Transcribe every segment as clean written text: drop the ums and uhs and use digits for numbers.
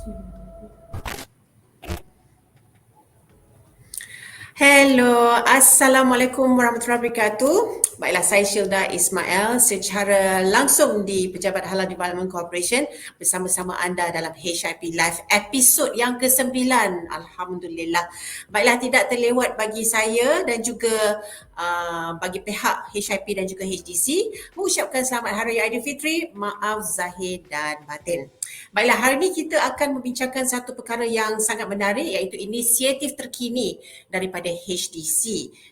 Hello, Assalamualaikum warahmatullahi wabarakatuh. Baiklah, saya Shilda Ismail secara langsung di Pejabat Halal Development Corporation bersama-sama anda dalam HIP Live episod yang ke-9. Alhamdulillah. Baiklah, tidak terlewat bagi saya dan juga bagi pihak HIP dan juga HDC mengucapkan selamat Hari Raya Aidilfitri, maaf zahir dan batin. Baiklah, hari ini kita akan membincangkan satu perkara yang sangat menarik iaitu inisiatif terkini daripada HDC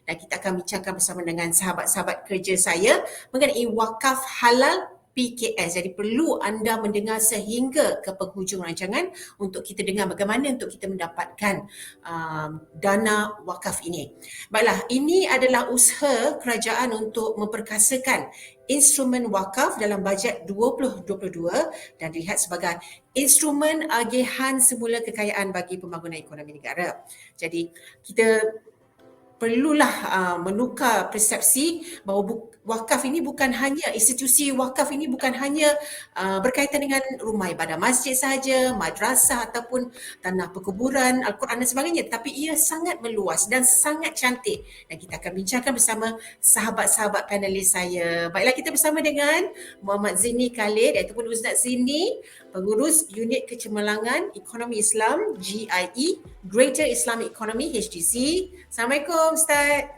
dan kita akan bincangkan bersama dengan sahabat-sahabat kerja saya mengenai wakaf halal PKS. Jadi perlu anda mendengar sehingga ke penghujung rancangan untuk kita dengar bagaimana untuk kita mendapatkan dana wakaf ini. Baiklah, ini adalah usaha kerajaan untuk memperkasakan instrumen wakaf dalam bajet 2022 dan dilihat sebagai instrumen agihan semula kekayaan bagi pembangunan ekonomi negara. Jadi kita perlulah menukar persepsi bahawa wakaf ini bukan hanya institusi wakaf ini bukan hanya berkaitan dengan rumah ibadah masjid sahaja, madrasah ataupun tanah perkuburan, Al-Quran dan sebagainya, tapi ia sangat meluas dan sangat cantik dan kita akan bincangkan bersama sahabat-sahabat panelis saya. Baiklah, kita bersama dengan Muhammad Zini Khalid ataupun Ustaz Zini, pengurus Unit Kecemerlangan Ekonomi Islam GIE, Greater Islamic Economy HDC. Assalamualaikum Ustaz.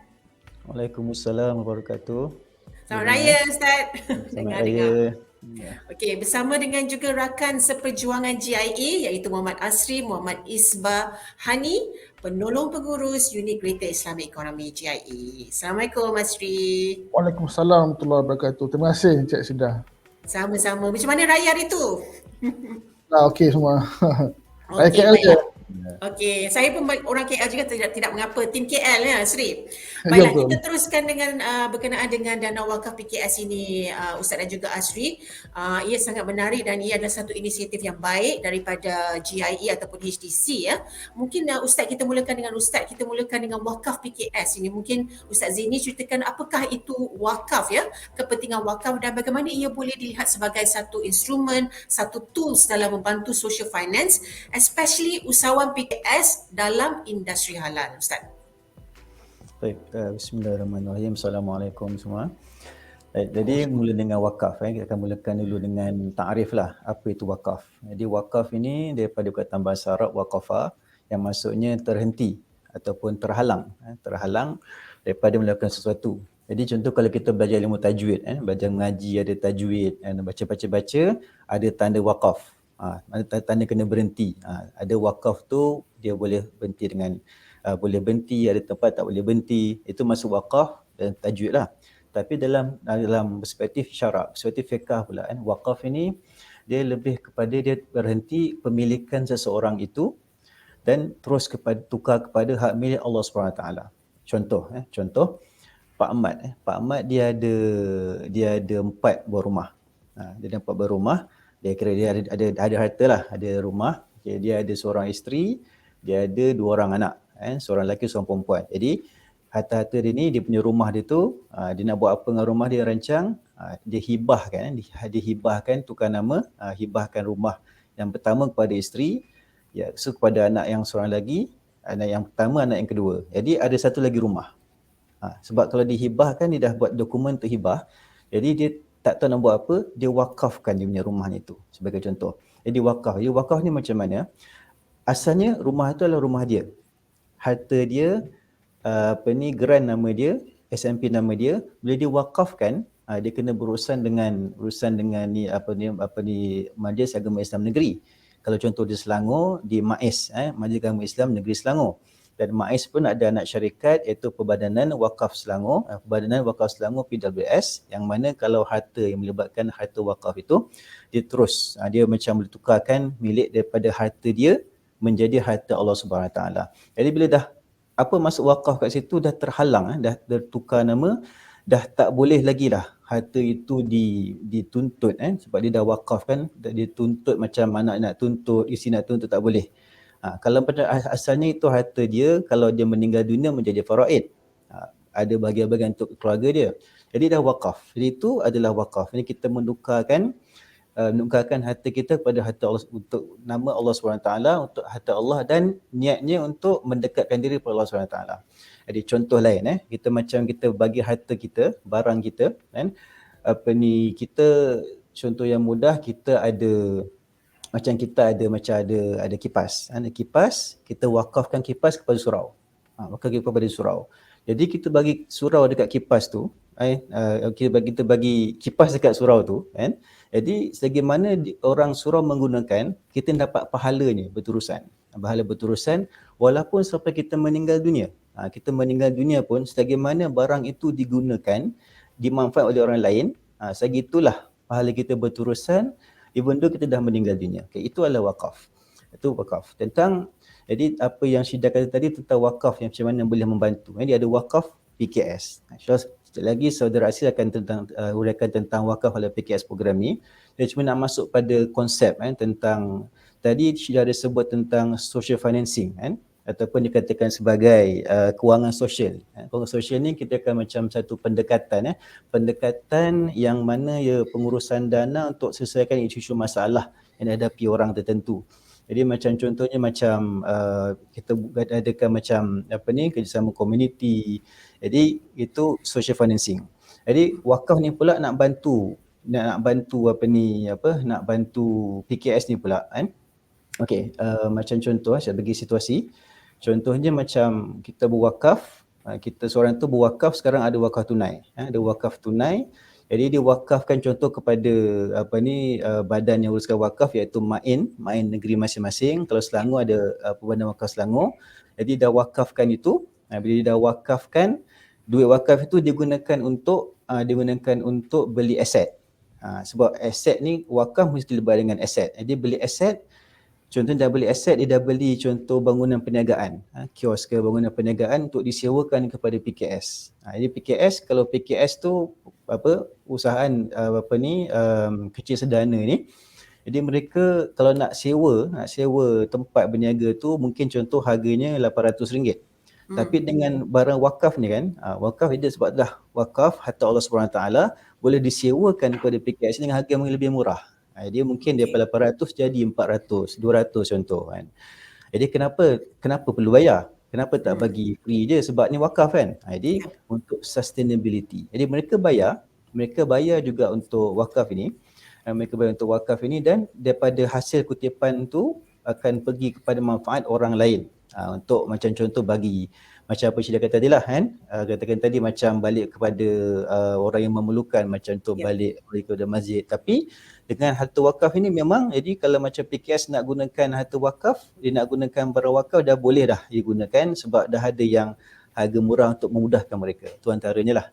Waalaikumsalam warahmatullahi wabarakatuh. Selamat Raya Ustaz. Selamat Raya. Okey, bersama dengan juga rakan seperjuangan GIE iaitu Muhammad Asri, Muhammad Isbah Hani, penolong pengurus Unit Greater Islamic Economy GIE. Assalamualaikum Asri. Waalaikumsalam warahmatullahi wabarakatuh. Terima kasih Encik Syilda. Sama-sama. Macam mana raya hari tu? Okey semua. Raya Okey, KL je. baiklah. Okey, saya pun orang KL juga tidak mengapa, tim KL ya, Sri. Ya, Baiklah, betul. kita teruskan dengan berkenaan dengan dana wakaf PKS ini, Ustaz dan juga Asri. Ia sangat menarik dan ia adalah satu inisiatif yang baik daripada GIE ataupun HDC ya. Mungkin Ustaz kita mulakan dengan wakaf PKS ini. Mungkin Ustaz Zini ceritakan apakah itu wakaf ya, kepentingan wakaf dan bagaimana ia boleh dilihat sebagai satu instrumen, satu tools dalam membantu social finance, especially usahawan PKS dalam industri halal, Ustaz. Baik, bismillahirrahmanirrahim. Assalamualaikum semua. Baik, jadi mula dengan wakaf. Kita akan mulakan dulu dengan ta'rif lah. Apa itu wakaf? Jadi wakaf ini daripada perkataan bahasa Arab waqafa yang maksudnya terhenti ataupun terhalang. Terhalang daripada melakukan sesuatu. Jadi contoh kalau kita belajar ilmu tajwid, belajar mengaji ada tajwid, baca-baca ada tanda wakaf. Ada tanda kena berhenti. Ada wakaf tu dia boleh berhenti dengan boleh berhenti, ada tempat tak boleh berhenti. Itu masuk wakaf dan tajwid lah. Tapi dalam perspektif syarak, perspektif fiqh pula wakaf ini dia lebih kepada dia berhenti pemilikan seseorang itu dan terus tukar kepada hak milik Allah SWT. Contoh Pak Ahmad dia ada 4 buah rumah. Dia ada 4 buah rumah. Dia kira dia ada harta lah, ada rumah. Okay, dia ada seorang isteri, dia ada 2 orang anak, seorang lelaki, seorang perempuan. Jadi harta-harta dia ni, dia punya rumah dia tu, dia nak buat apa dengan rumah dia rancang, dia hibahkan tukar nama, hibahkan rumah yang pertama kepada isteri, so kepada anak yang seorang lagi, anak yang pertama, anak yang kedua. Jadi ada satu lagi rumah. Sebab kalau dihibahkan, dia dah buat dokumen untuk hibah, jadi dia tak tahu nak buat apa, dia wakafkan dia punya rumah ni tu sebagai contoh. Jadi wakaf ni macam mana? Asalnya rumah tu adalah rumah dia. Harta dia, geran nama dia, SMP nama dia, bila dia wakafkan, dia kena berurusan dengan Majlis Agama Islam Negeri. Kalau contoh di Selangor, di MAIS, Majlis Agama Islam Negeri Selangor. Dan MAIS pun ada anak syarikat iaitu Perbadanan Wakaf Selangor, Perbadanan Wakaf Selangor PWS, yang mana kalau harta yang melibatkan harta wakaf itu, dia terus, dia macam boleh tukarkan milik daripada harta dia menjadi harta Allah Subhanahu Wa Taala. Jadi bila dah apa masuk wakaf kat situ dah terhalang, dah tertukar nama, dah tak boleh lagi lah harta itu dituntut, sebab dia dah wakaf kan, dia tuntut macam anak nak tuntut, isteri nak tuntut, tak boleh. Kalau pada asalnya itu harta dia, kalau dia meninggal dunia menjadi faraid, ada bahagian-bahagian untuk keluarga dia. Jadi dah wakaf. Jadi itu adalah wakaf. Jadi kita menukarkan menukarkan harta kita kepada harta Allah untuk nama Allah SWT, untuk harta Allah, dan niatnya untuk mendekatkan diri kepada Allah SWT. Jadi contoh lain, kita macam kita bagi harta kita, barang kita, kan, kita, contoh yang mudah, kita ada kipas. Ada kipas, kita wakafkan kipas kepada surau. Wakafkan kepada surau. Jadi kita bagi surau dekat kipas tu, kita bagi kipas dekat surau tu, kan. Jadi selagi mana orang surau menggunakan, kita dapat pahalanya berterusan. Pahala berterusan walaupun sampai kita meninggal dunia. Kita meninggal dunia pun selagi mana barang itu digunakan, dimanfaatkan oleh orang lain, selagi itulah pahala kita berterusan even though kita dah meninggal dunia. Okay, itu adalah wakaf. Itu wakaf. Jadi apa yang Syida kata tadi tentang wakaf yang macam mana boleh membantu. Jadi ada wakaf PKS. Sekejap lagi Saudara Asil akan uraikan tentang wakaf oleh PKS program ni. Dia cuma nak masuk pada konsep tentang, tadi Syida ada sebut tentang social financing, ataupun dikatakan sebagai kewangan sosial. Kewangan sosial ni kita akan macam satu pendekatan, pendekatan yang mana pengurusan dana untuk selesaikan isu-isu masalah yang dihadapi orang tertentu. Jadi macam contohnya macam kita adakan macam kerjasama komuniti. Jadi itu social financing. Jadi wakaf ni pula nak bantu PKS ni pula, kan. Okey, macam contoh saya bagi situasi. Contohnya macam kita berwakaf, kita seorang tu berwakaf, sekarang ada wakaf tunai. Ada wakaf tunai. Jadi dia wakafkan contoh kepada badan yang uruskan wakaf, iaitu Main negeri masing-masing. Kalau Selangor ada Badan Wakaf Selangor. Jadi dah wakafkan itu. Bila dia dah wakafkan, duit wakaf itu digunakan untuk beli aset. Sebab aset ni wakaf mesti lebat dengan aset. Jadi beli aset. Contohnya dah beli aset, dia dah beli contoh bangunan perniagaan, kios ke bangunan perniagaan untuk disewakan kepada PKS. Jadi PKS, kalau PKS tu usahaan kecil sederhana ni, jadi mereka kalau nak sewa tempat berniaga tu mungkin contoh harganya RM800. Tapi dengan barang wakaf ni kan, wakaf dia sebab dah wakaf harta Allah SWT, boleh disewakan kepada PKS dengan harga yang lebih murah. Dia mungkin daripada 800 jadi 400, 200 contoh, kan. Jadi kenapa perlu bayar? Kenapa tak bagi free je? Sebab ni wakaf, kan. Jadi untuk sustainability. Jadi mereka bayar juga untuk wakaf ini. Dan daripada hasil kutipan tu akan pergi kepada manfaat orang lain. Untuk macam contoh bagi macam apa Syida kata tadi lah, kan. Katakan tadi macam balik kepada orang yang memerlukan, macam tu balik kepada masjid. Tapi dengan harta wakaf ini memang, jadi kalau macam PKS nak gunakan harta wakaf, dia nak gunakan barang wakaf, dah boleh dah digunakan sebab dah ada yang harga murah untuk memudahkan mereka. Itu antaranya lah.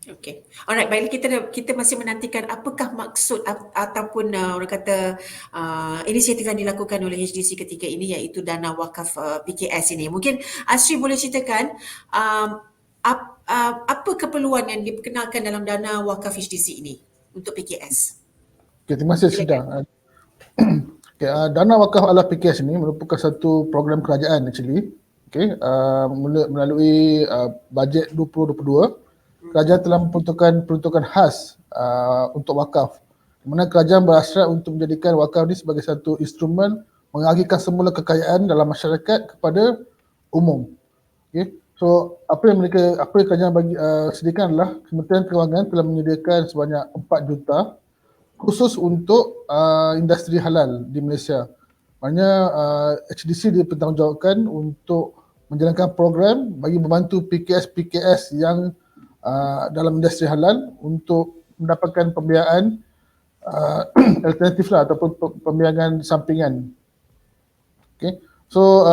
Okay. Alright, baik, kita masih menantikan apakah maksud ataupun orang kata inisiatif yang dilakukan oleh HDC ketika ini, iaitu dana wakaf PKS ini. Mungkin Asri boleh ceritakan apa keperluan yang diperkenalkan dalam dana wakaf HDC ini untuk PKS? Okay, terima kasih Syida. Okay, dana wakaf ala PKS ini merupakan satu program kerajaan actually. Okay, melalui bajet 2022. Kerajaan telah peruntukan khas untuk wakaf, di mana kerajaan berhasrat untuk menjadikan wakaf ini sebagai satu instrumen mengagikan semula kekayaan dalam masyarakat kepada umum. Okay. So apa yang kerajaan sediakan adalah Kementerian Kewangan telah menyediakan sebanyak 4 juta khusus untuk industri halal di Malaysia. Maknanya HDC dipertanggungjawabkan untuk menjalankan program bagi membantu PKS yang dalam industri halal untuk mendapatkan pembiayaan alternatif lah, ataupun pembiayaan sampingan. Okay. So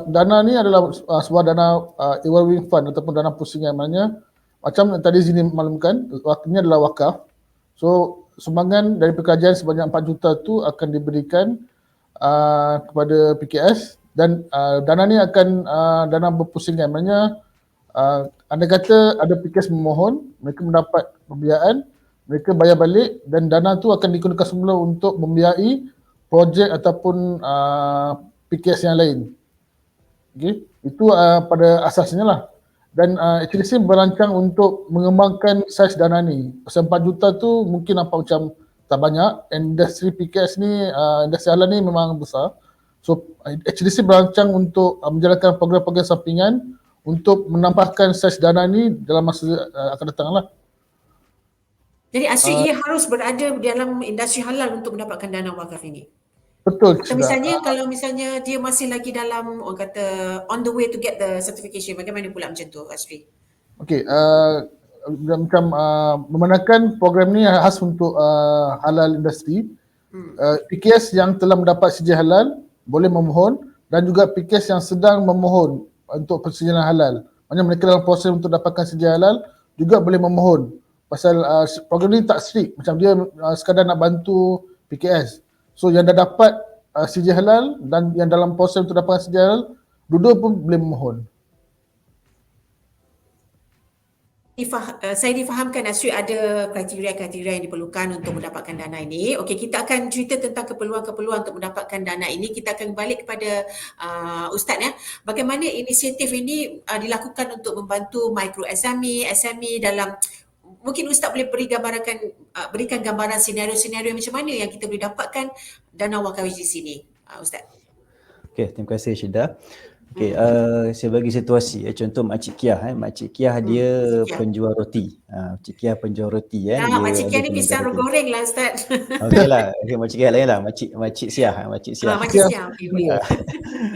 dana ni adalah sebuah dana evolving fund ataupun dana pusingan, maknanya macam tadi Zini maklumkan, waktunya adalah wakaf. So sumbangan dari kerajaan sebanyak 4 juta tu akan diberikan kepada PKS, dan dana ni akan dana berpusingan, maknanya anda kata ada PKS memohon, mereka mendapat pembiayaan, mereka bayar balik, dan dana tu akan digunakan semula untuk membiayai projek ataupun PKS yang lain. Okay. Itu pada asasnya lah. Dan HDC berancang untuk mengembangkan saiz dana ni. Pasal 4 juta tu mungkin nampak macam tak banyak. Industri PKS ni, industri halal ni memang besar. So HDC berancang untuk menjalankan program-program sampingan untuk menambahkan saiz dana ni dalam masa akan datang lah. Jadi Asri ia harus berada dalam industri halal untuk mendapatkan dana wakaf ini. Betul Atau sudah. misalnya kalau misalnya dia masih lagi dalam orang kata on the way to get the certification, bagaimana pula macam tu Asri? Okey, macam memandangkan program ni khas untuk halal industri. PKS yang telah mendapat sijil halal boleh memohon dan juga PKS yang sedang memohon untuk persijilan halal. Maksudnya mereka dalam proses untuk dapatkan sijil halal juga boleh memohon. Pasal program ni tak strict, macam dia sekadar nak bantu PKS. So yang dah dapat sijil halal dan yang dalam proses untuk dapatkan sijil halal, dua-dua pun boleh memohon. Saya difahamkan Asri ada kriteria-kriteria yang diperlukan untuk mendapatkan dana ini. Okey, kita akan cerita tentang keperluan-keperluan untuk mendapatkan dana ini. Kita akan balik kepada Ustaz ya. Bagaimana inisiatif ini dilakukan untuk membantu micro SME dalam, mungkin Ustaz boleh berikan gambaran senario-senario macam mana yang kita boleh dapatkan dana wakaf di sini, Ustaz. Okey, terima kasih Syida. Okey, saya bagi situasi. Contoh Makcik Kiah. Makcik Kiah dia penjual roti. Makcik Kiah penjual roti. Makcik Kiah ni pisang goreng lah Ustaz. Okey lah. Okay, Makcik Kiah lain lah. Makcik Siah. Makcik Siah. Makcik Siah.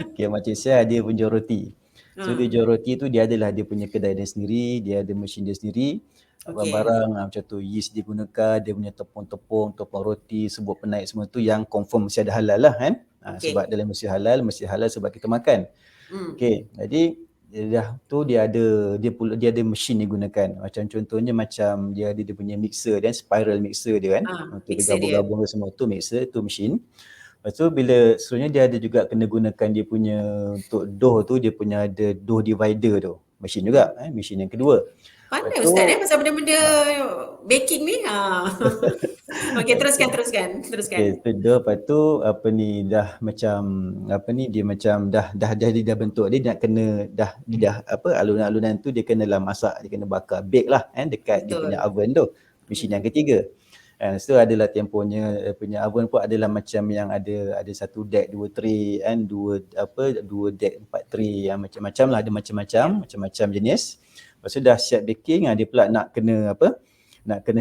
Okey, Makcik Siah dia penjual roti. So dia jual roti tu dia punya kedai dia sendiri, dia ada mesin dia sendiri. Barang-barang macam tu, yeast dia gunakan, dia punya tepung roti, serbuk penaik semua tu yang confirm mesti ada halal lah kan. Sebab dalam mesti halal sebab kita makan. Okey, jadi dia ada mesin dia gunakan. Macam contohnya macam dia ada dia punya mixer dan spiral mixer dia kan. Untuk dia gabung-gabung semua tu mixer tu mesin. Lepas tu bila sebenarnya dia ada juga kena gunakan dia punya untuk dough tu, dia punya ada dough divider tu. Mesin juga, mesin yang kedua. Pandai Ustaz pasal benda-benda baking ni. Okey, teruskan. Okey, lepas tu dah macam dia macam dah bentuk dia nak kena alunan-alunan tu dia kena lah masak, dia kena bakar, bake lah dekat dia punya oven tu. Mesin yang ketiga. So adalah tempohnya punya oven pun adalah macam yang ada satu deck, dua tray dua deck, empat tray yang macam-macam lah, ada macam-macam jenis. Lepas tu dah siap baking, dia pula nak kena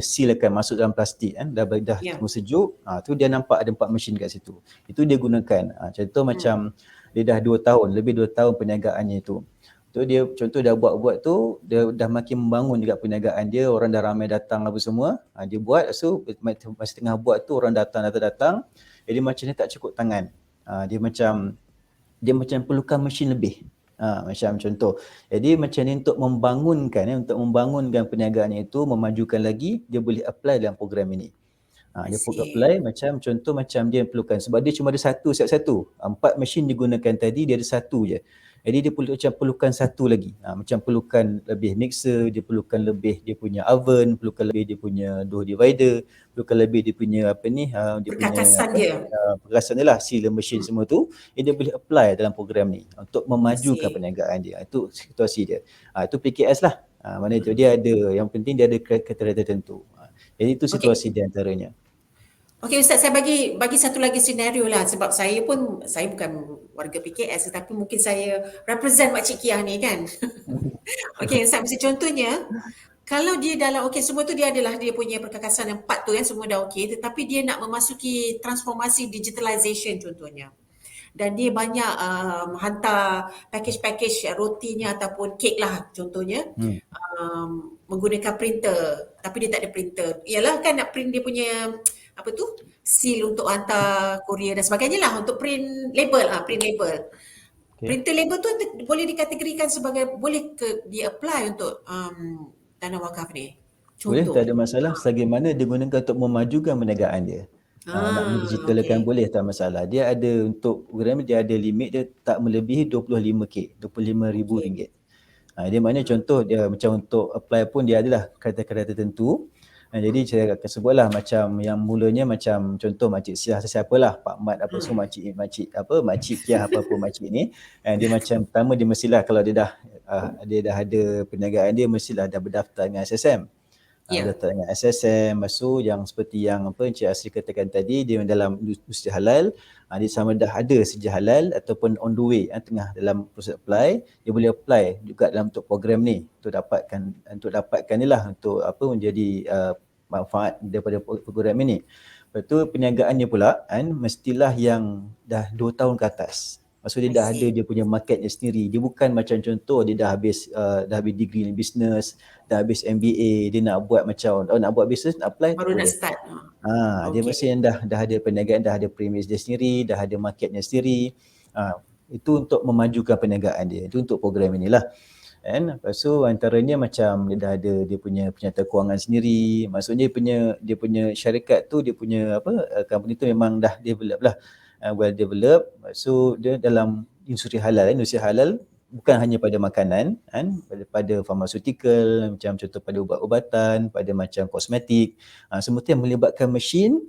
sealkan masuk dalam plastik dah tunggu sejuk. Tu dia nampak ada 4 mesin kat situ. Itu dia gunakan. Contoh macam dia dah 2 tahun, lebih 2 tahun perniagaannya itu. Tu dia contoh dah buat tu, dia dah makin membangun juga perniagaan dia, orang dah ramai datang apa semua. Dia buat, so masa tengah buat tu orang datang. Jadi macam dia tak cukup tangan. Dia macam perlukan mesin lebih. Macam contoh. Jadi macam ni untuk membangunkan perniagaannya itu, memajukan lagi, dia boleh apply dalam program ini. Dia apply macam contoh macam dia perlukan, sebab dia cuma ada satu satu. 4 mesin digunakan tadi, dia ada satu je. Jadi dia perlukan satu lagi. Macam perlukan lebih mixer, dia perlukan lebih dia punya oven, perlukan lebih dia punya dough divider, perlukan lebih dia punya perkakasan dia. Perkakasan dia lah, sealer mesin semua tu, dia boleh apply dalam program ni untuk memajukan perniagaan dia. Itu situasi dia. Itu PKS lah. Mana itu dia ada, yang penting dia ada kriteria tertentu. Jadi itu situasi di antaranya. Okey Ustaz, saya bagi satu lagi senario lah, sebab saya bukan warga PKS tetapi mungkin saya represent Makcik Kiah ni kan. Okey Ustaz, mesti contohnya kalau dia dalam semua tu dia adalah dia punya perkakasan yang 4 tu semua dah okey, tetapi dia nak memasuki transformasi digitalization contohnya. Dan dia banyak hantar package rotinya ataupun kek lah contohnya, menggunakan printer, tapi dia tak ada printer. Yalah kan nak print dia punya seal untuk hantar courier dan sebagainya lah, untuk print label. Printer label tu boleh dikategorikan sebagai, boleh ke dia apply untuk dana wakaf ni? Boleh, tak ada masalah selagi mana dia gunakan untuk memajukan perniagaan dia. Nak digitalkan boleh, tak masalah. Dia ada untuk program dia ada limit dia tak melebihi 25K, RM25,000. Dia maknanya contoh dia macam untuk apply pun dia adalah kriteria tertentu. Jadi saya akan sebutlah macam yang mulanya macam contoh Makcik Siah siapalah, Pak Mat apa semua, Makcik Kiah apa makcik ni, dia macam pertama dia mestilah kalau dia dah ada perniagaan dia mestilah dah berdaftar dengan SSM. Ya. Daftar dengan SSM, lepas tu yang seperti yang Encik Asri katakan tadi, dia dalam industri halal, dia sama dah ada sejak halal ataupun on the way, tengah dalam proses apply, dia boleh apply juga dalam untuk program ni untuk dapatkan ni lah, untuk menjadi manfaat daripada program ini. Lepas tu perniagaannya pula mestilah yang dah 2 tahun ke atas. Maksud dia dah ada dia punya marketnya sendiri. Dia bukan macam contoh dia dah habis degree in business, dah habis MBA, dia nak buat macam nak buat business, nak apply Baru nak boleh. start. Dia mesti yang dah ada perniagaan, dah ada premise dia sendiri, dah ada marketnya sendiri. Itu untuk memajukan perniagaan dia. Itu untuk program inilah. Lepas tu antaranya macam dia dah ada dia punya penyata kewangan sendiri. Maksudnya dia punya syarikat tu, dia punya company tu memang dah develop lah. Well developed. So dia dalam industri halal. Industri halal bukan hanya pada makanan, pada pharmaceutical, macam contoh pada ubat-ubatan, pada macam kosmetik, semua tu yang melibatkan mesin,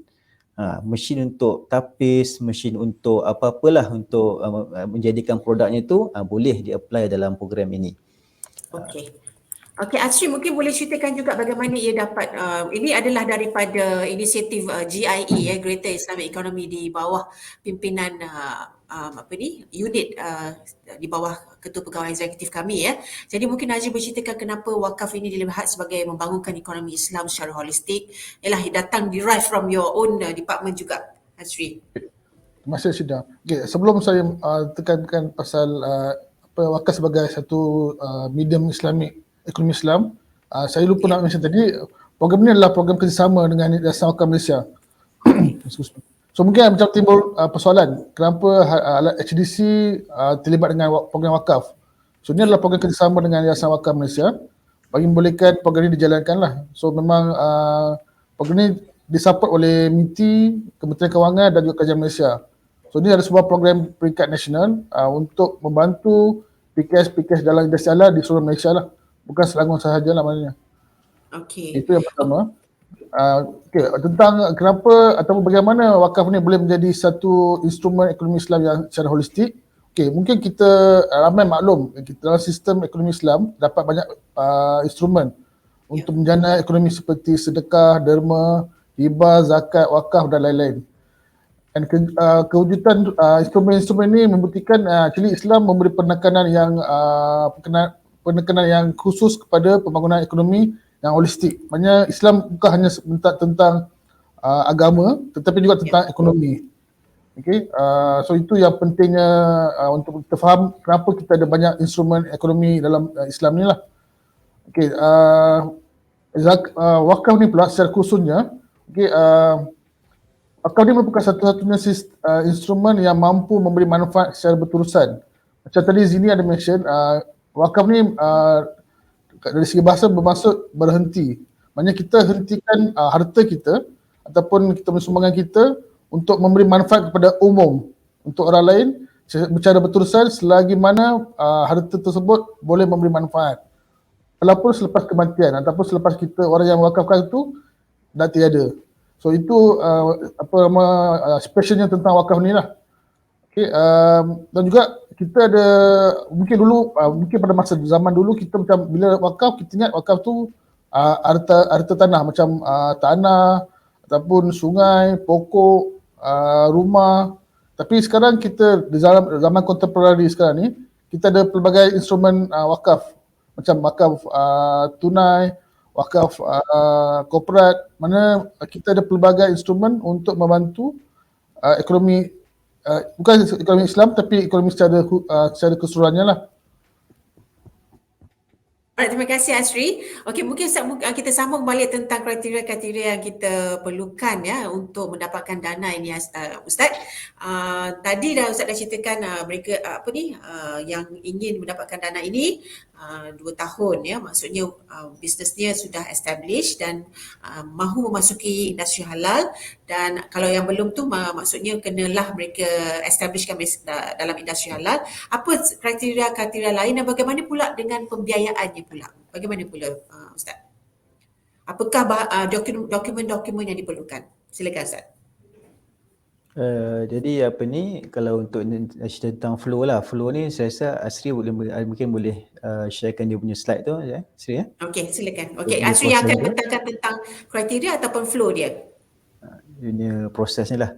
mesin untuk tapis, mesin untuk apa-apalah untuk menjadikan produknya tu boleh di-apply dalam program ini. Okey, Asri mungkin boleh ceritakan juga bagaimana ia dapat, ini adalah daripada inisiatif GIE, Greater Islamic Economy, di bawah pimpinan unit di bawah Ketua Pegawai Eksekutif kami ya. Jadi mungkin Haji berceritakan kenapa wakaf ini dilihat sebagai membangunkan ekonomi Islam secara holistik. Ialah datang derive from your own department juga, Asri. Terima kasih Syida. Okay, sebelum saya tekankan pasal wakaf sebagai satu medium Islamik, ekonomi Islam, saya lupa nak mention tadi, program ni adalah program kerjasama dengan Yayasan Wakaf Malaysia. So mungkin macam timbul persoalan, kenapa HDC terlibat dengan program wakaf. So ini adalah program kerjasama dengan Yayasan Wakaf Malaysia bagi membolehkan program ini dijalankan lah. So memang program ini disupport oleh MITI, Kementerian Kewangan dan juga Kerajaan Malaysia. So ini ada sebuah program peringkat nasional untuk membantu PKS dalam industri halal di seluruh Malaysia lah. Bukan Selangor sahajalah maknanya. Itu yang pertama. Tentang kenapa ataupun bagaimana wakaf ni boleh menjadi satu instrumen ekonomi Islam yang secara holistik. Mungkin kita ramai maklum, kita dalam sistem ekonomi Islam dapat banyak instrumen untuk menjana ekonomi seperti sedekah, derma, hibah, zakat, wakaf dan lain-lain. Dan kewujudan instrumen-instrumen ini membuktikan actually Islam memberi penekanan yang khusus kepada pembangunan ekonomi yang holistik. Maksudnya Islam bukan hanya tentang agama tetapi juga tentang ekonomi. So itu yang pentingnya untuk kita faham kenapa kita ada banyak instrumen ekonomi dalam Islam ni lah. Wakaf ni pula secara khususnya, wakaf ni merupakan satu-satunya instrumen yang mampu memberi manfaat secara berterusan. Macam tadi Zini ada mention, wakaf ni dari segi bahasa bermaksud berhenti. Maksudnya kita hentikan harta kita ataupun kita sumbangan kita untuk memberi manfaat kepada umum, untuk orang lain secara berterusan selagi mana harta tersebut boleh memberi manfaat. Walaupun selepas kematian ataupun selepas kita orang yang wakafkan itu dah tiada. So itu specialnya tentang wakaf ni lah. Dan juga kita ada mungkin pada masa zaman dulu kita macam bila wakaf, kita ingat wakaf tu harta tanah macam tanah ataupun sungai, pokok, rumah. Tapi sekarang kita di zaman kontemporari sekarang ni, kita ada pelbagai instrumen wakaf, macam wakaf tunai, wakaf korporat, mana kita ada pelbagai instrumen untuk membantu ekonomi, bukan ekonomi Islam tapi ekonomi secara keseluruhannya lah. Alright, terima kasih Asri. Okey, mungkin kita sambung balik tentang kriteria-kriteria yang kita perlukan ya untuk mendapatkan dana ini, Ustaz. Tadi Ustaz dah ceritakan mereka yang ingin mendapatkan dana ini 2 tahun ya, maksudnya bisnesnya sudah established dan mahu memasuki industri halal, dan kalau yang belum tu maksudnya kenalah mereka establishkan dalam industri halal. Apa kriteria-kriteria lain dan bagaimana pula dengan pembiayaannya pula? Bagaimana pula Ustaz? Apakah dokumen-dokumen yang diperlukan? Silakan Ustaz. Jadi apa ni, kalau untuk cerita tentang flow lah, flow ni saya rasa Asri mungkin boleh sharekan dia punya slide tu ya, Asri ya. Okey, silakan. Dia Okey, punya Asri yang proses akan dia, bentangkan tentang kriteria ataupun flow dia. dia punya prosesnya lah.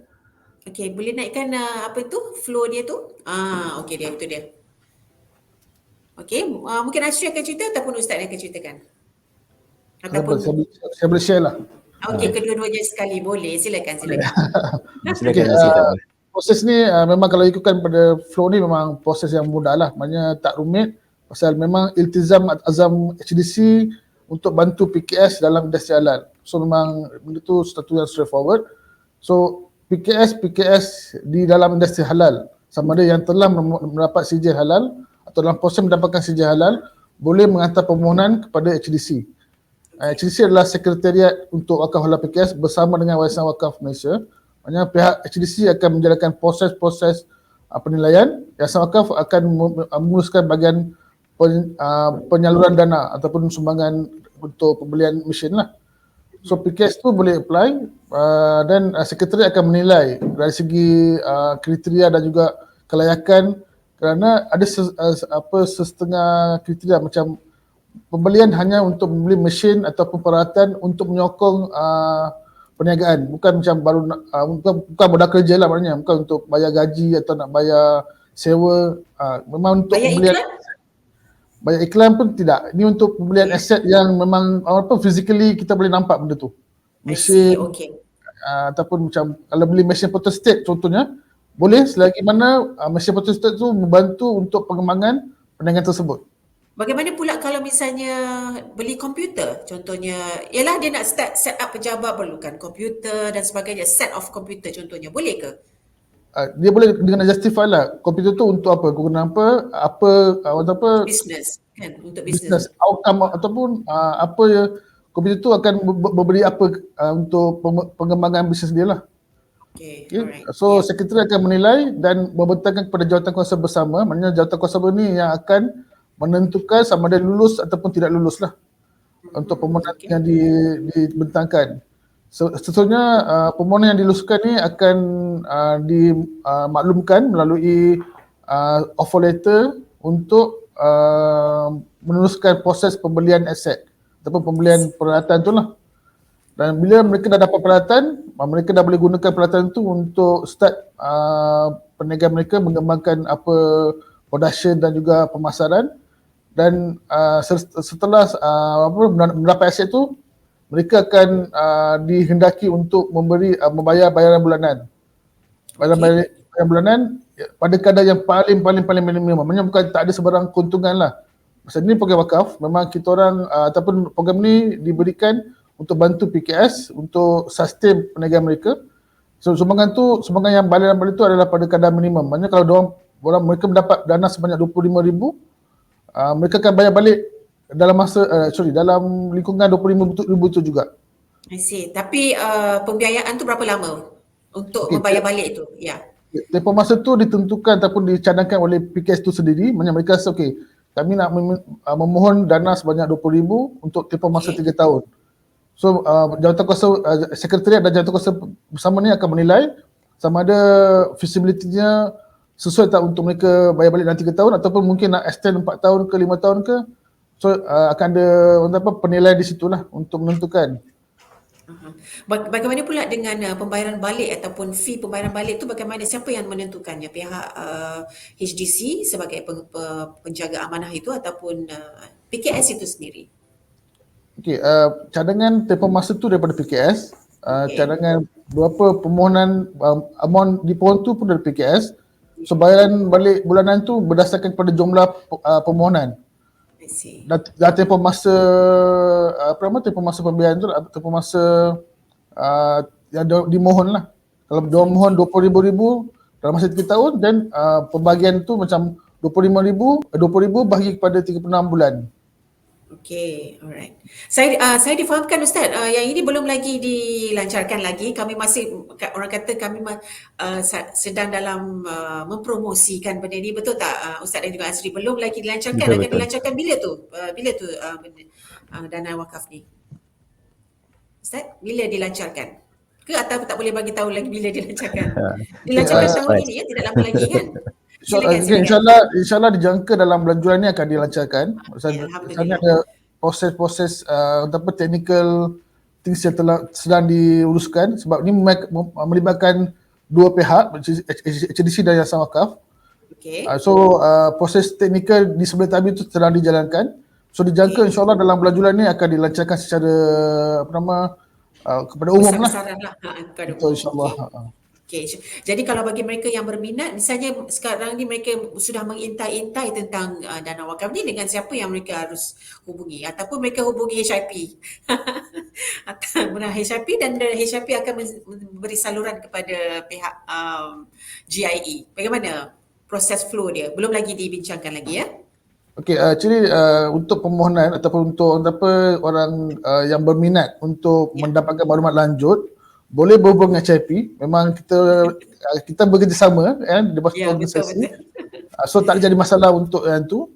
Okey, boleh naikkan apa tu? Flow dia tu? Okey dia itu dia. Okey, mungkin Asri akan cerita ataupun Ustaz yang akan ceritakan? Ataupun Saya boleh share lah. okey, kedua-duanya sekali boleh. Silakan, Boleh. silakan. Silakan Okay, Asri, tak apa. proses ni memang kalau ikutkan pada flow ni memang proses yang mudah lah. Maknanya tak rumit pasal memang iltizam azam HDC untuk bantu PKS dalam industri halal. So memang benda tu satu yang straightforward. So PKS di dalam industri halal sama ada yang telah mendapat sijil halal atau dalam proses mendapatkan sijil halal boleh menghantar permohonan kepada HDC. HDC adalah sekretariat untuk wakaf halal PKS bersama dengan Yayasan Wakaf Malaysia. Maksudnya pihak HDC akan menjalankan proses-proses penilaian. Yayasan Wakaf akan menguruskan bahagian penyaluran dana ataupun sumbangan untuk pembelian mesin lah. So PKS tu boleh apply dan sekretariat akan menilai dari segi kriteria dan juga kelayakan, kerana ada sesetengah kriteria macam pembelian hanya untuk membeli mesin ataupun peralatan untuk menyokong perniagaan, bukan macam baru bukan modal kerja lah, maknanya bukan untuk bayar gaji atau nak bayar sewa, memang untuk Bayar pembelian iklan? bayar iklan pun tidak. Ini untuk pembelian aset yang memang physically kita boleh nampak benda tu. I see, Mesin okey. ataupun macam kalau beli mesin photostat contohnya, boleh selagi mana mesin photostat tu membantu untuk pengembangan perniagaan tersebut. Bagaimana pula kalau misalnya beli komputer? Contohnya, ialah dia nak start set up pejabat, perlukan komputer dan sebagainya, set of komputer contohnya. Boleh ke? Dia boleh dengan justify lah komputer tu untuk apa, guna apa Business kan? Untuk business business. outcome ataupun komputer tu akan memberi apa untuk pengembangan bisnes dia lah. Okay, Okay. alright. So sekretariat akan menilai dan membentangkan kepada jawatankuasa bersama, maknanya jawatankuasa ni yang akan menentukan sama ada lulus ataupun tidak lulus lah untuk permohonan yang dibentangkan. Seterusnya permohonan yang diluluskan ni akan dimaklumkan melalui offer letter untuk meneruskan proses pembelian aset ataupun pembelian peralatan tu lah. Dan bila mereka dah dapat peralatan, mereka dah boleh gunakan peralatan tu untuk start perniagaan mereka, mengembangkan apa production dan juga pemasaran. Dan setelah mendapat aset tu, mereka akan dihendaki untuk membayar bayaran bulanan. Bayaran bulanan pada kadar yang paling minimum. Maksudnya bukan tak ada sebarang keuntungan lah. Pasal ni program wakaf, memang kita orang ataupun program ni diberikan untuk bantu PKS untuk sustain perniagaan mereka. So sumbangan yang bayaran tu adalah pada kadar minimum. Maksudnya kalau mereka mendapat dana sebanyak 25,000, mereka akan bayar balik dalam lingkungan 25,000 itu juga. I see. Tapi pembiayaan tu berapa lama untuk membayar balik itu? Ya. Tempoh masa tu ditentukan ataupun dicadangkan oleh PKS tu sendiri. Maksudnya mereka rasa kami nak memohon dana sebanyak 20,000 untuk tempoh masa 3 tahun. So jawatankuasa sekretariat dan jawatankuasa bersama ni akan menilai sama ada feasibility-nya sesuai tak untuk mereka bayar balik dalam 3 tahun ataupun mungkin nak extend 4 tahun ke 5 tahun ke. So akan ada penilaian di situlah untuk menentukan. Bagaimana pula dengan pembayaran balik ataupun fee pembayaran balik tu, bagaimana, siapa yang menentukannya? Pihak HDC sebagai penjaga amanah itu ataupun PKS itu sendiri? Okey, cadangan tempoh masa tu daripada PKS, cadangan berapa permohonan amount dipohon tu pun dari PKS. So bayaran balik bulanan tu berdasarkan kepada jumlah permohonan. I see. Dan tempoh masa tempoh masa pembiayaan tu, tempoh masa yang dimohon lah. Kalau dia mohon 20,000 dalam masa 3 tahun, dan pembagian tu macam 20,000 bahagi kepada 36 bulan. Okay, alright. Saya difahamkan Ustaz, yang ini belum lagi dilancarkan lagi. Kami masih, orang kata kami sedang dalam mempromosikan benda ini, betul tak Ustaz dan juga Asri? Belum lagi dilancarkan. Betul, Akan betul. dilancarkan bila tu dana wakaf ni? Ustaz, bila dilancarkan? ke atau tak boleh bagi tahu lagi bila dilancarkan? Okay, Dilancarkan tahun surprise. ini ya, tidak lama lagi kan? Silakan, okay, silakan. insyaAllah dijangka dalam bulan Julai ni akan dilancarkan. Ya, Misalnya Alhamdulillah. ada proses-proses technical things yang sedang diuruskan sebab ni melibatkan dua pihak, HDC dan Yayasan Wakaf. Okey. Proses teknikal di sebelah tabir itu sedang dijalankan. So dijangka insyaAllah dalam bulan Julai ni akan dilancarkan secara kepada umum lah. Besar-besaran lah kepada Betul umum. insyaAllah. Okey. Jadi kalau bagi mereka yang berminat, misalnya sekarang ni mereka sudah mengintai-intai tentang dana wakaf ni, dengan siapa yang mereka harus hubungi ataupun mereka hubungi HIP. HIP dan HIP akan memberi saluran kepada pihak GIE. Bagaimana proses flow dia? Belum lagi dibincangkan lagi ya. Okey, actually untuk permohonan ataupun untuk orang yang berminat untuk mendapatkan maklumat lanjut, boleh berhubung dengan HIP. Memang kita bekerjasama di bawah organisasi. So tak jadi masalah untuk yang tu.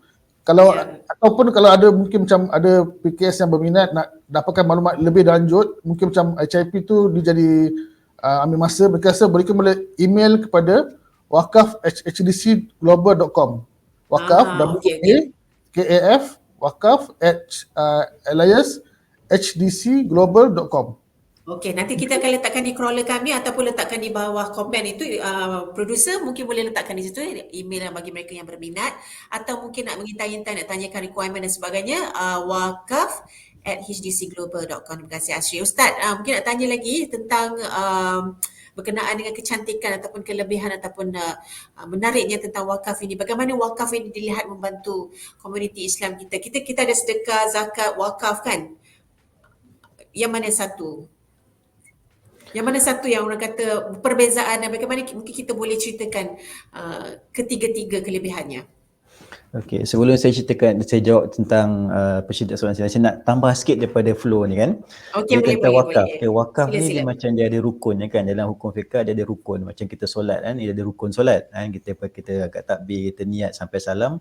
Kalau ataupun kalau ada mungkin macam ada PKS yang berminat nak dapatkan maklumat lebih lanjut, mungkin macam HIP tu dia jadi ambil masa, mereka boleh email kepada wakaf@hdcglobal.com. Wakaf WAKAF wakaf@alias-hdcglobal.com. Okey, nanti kita akan letakkan di crawler kami ataupun letakkan di bawah komen itu. Producer mungkin boleh letakkan di situ email bagi mereka yang berminat atau mungkin nak mengintai-intai, nak tanyakan requirement dan sebagainya. wakaf@hdcglobal.com. Terima kasih Asri. Ustaz, mungkin nak tanya lagi tentang berkenaan dengan kecantikan ataupun kelebihan ataupun menariknya tentang wakaf ini. Bagaimana wakaf ini dilihat membantu komuniti Islam kita? Kita ada sedekah, zakat, wakaf kan? Yang mana satu? Yang mana satu yang orang kata perbezaan dan bagaimana mungkin kita boleh ceritakan ketiga-tiga kelebihannya? Okey, sebelum saya jawab tentang persyidat soalan saya nak tambah sikit daripada flow ni kan. Okey, boleh, tentang boleh, wakaf. boleh. Okay, wakaf Sila, ni sila. dia macam dia ada rukun kan. Dalam hukum fiqh dia ada rukun. Macam kita solat kan, dia ada rukun solat kan. Kita agak takbir, kita niat sampai salam.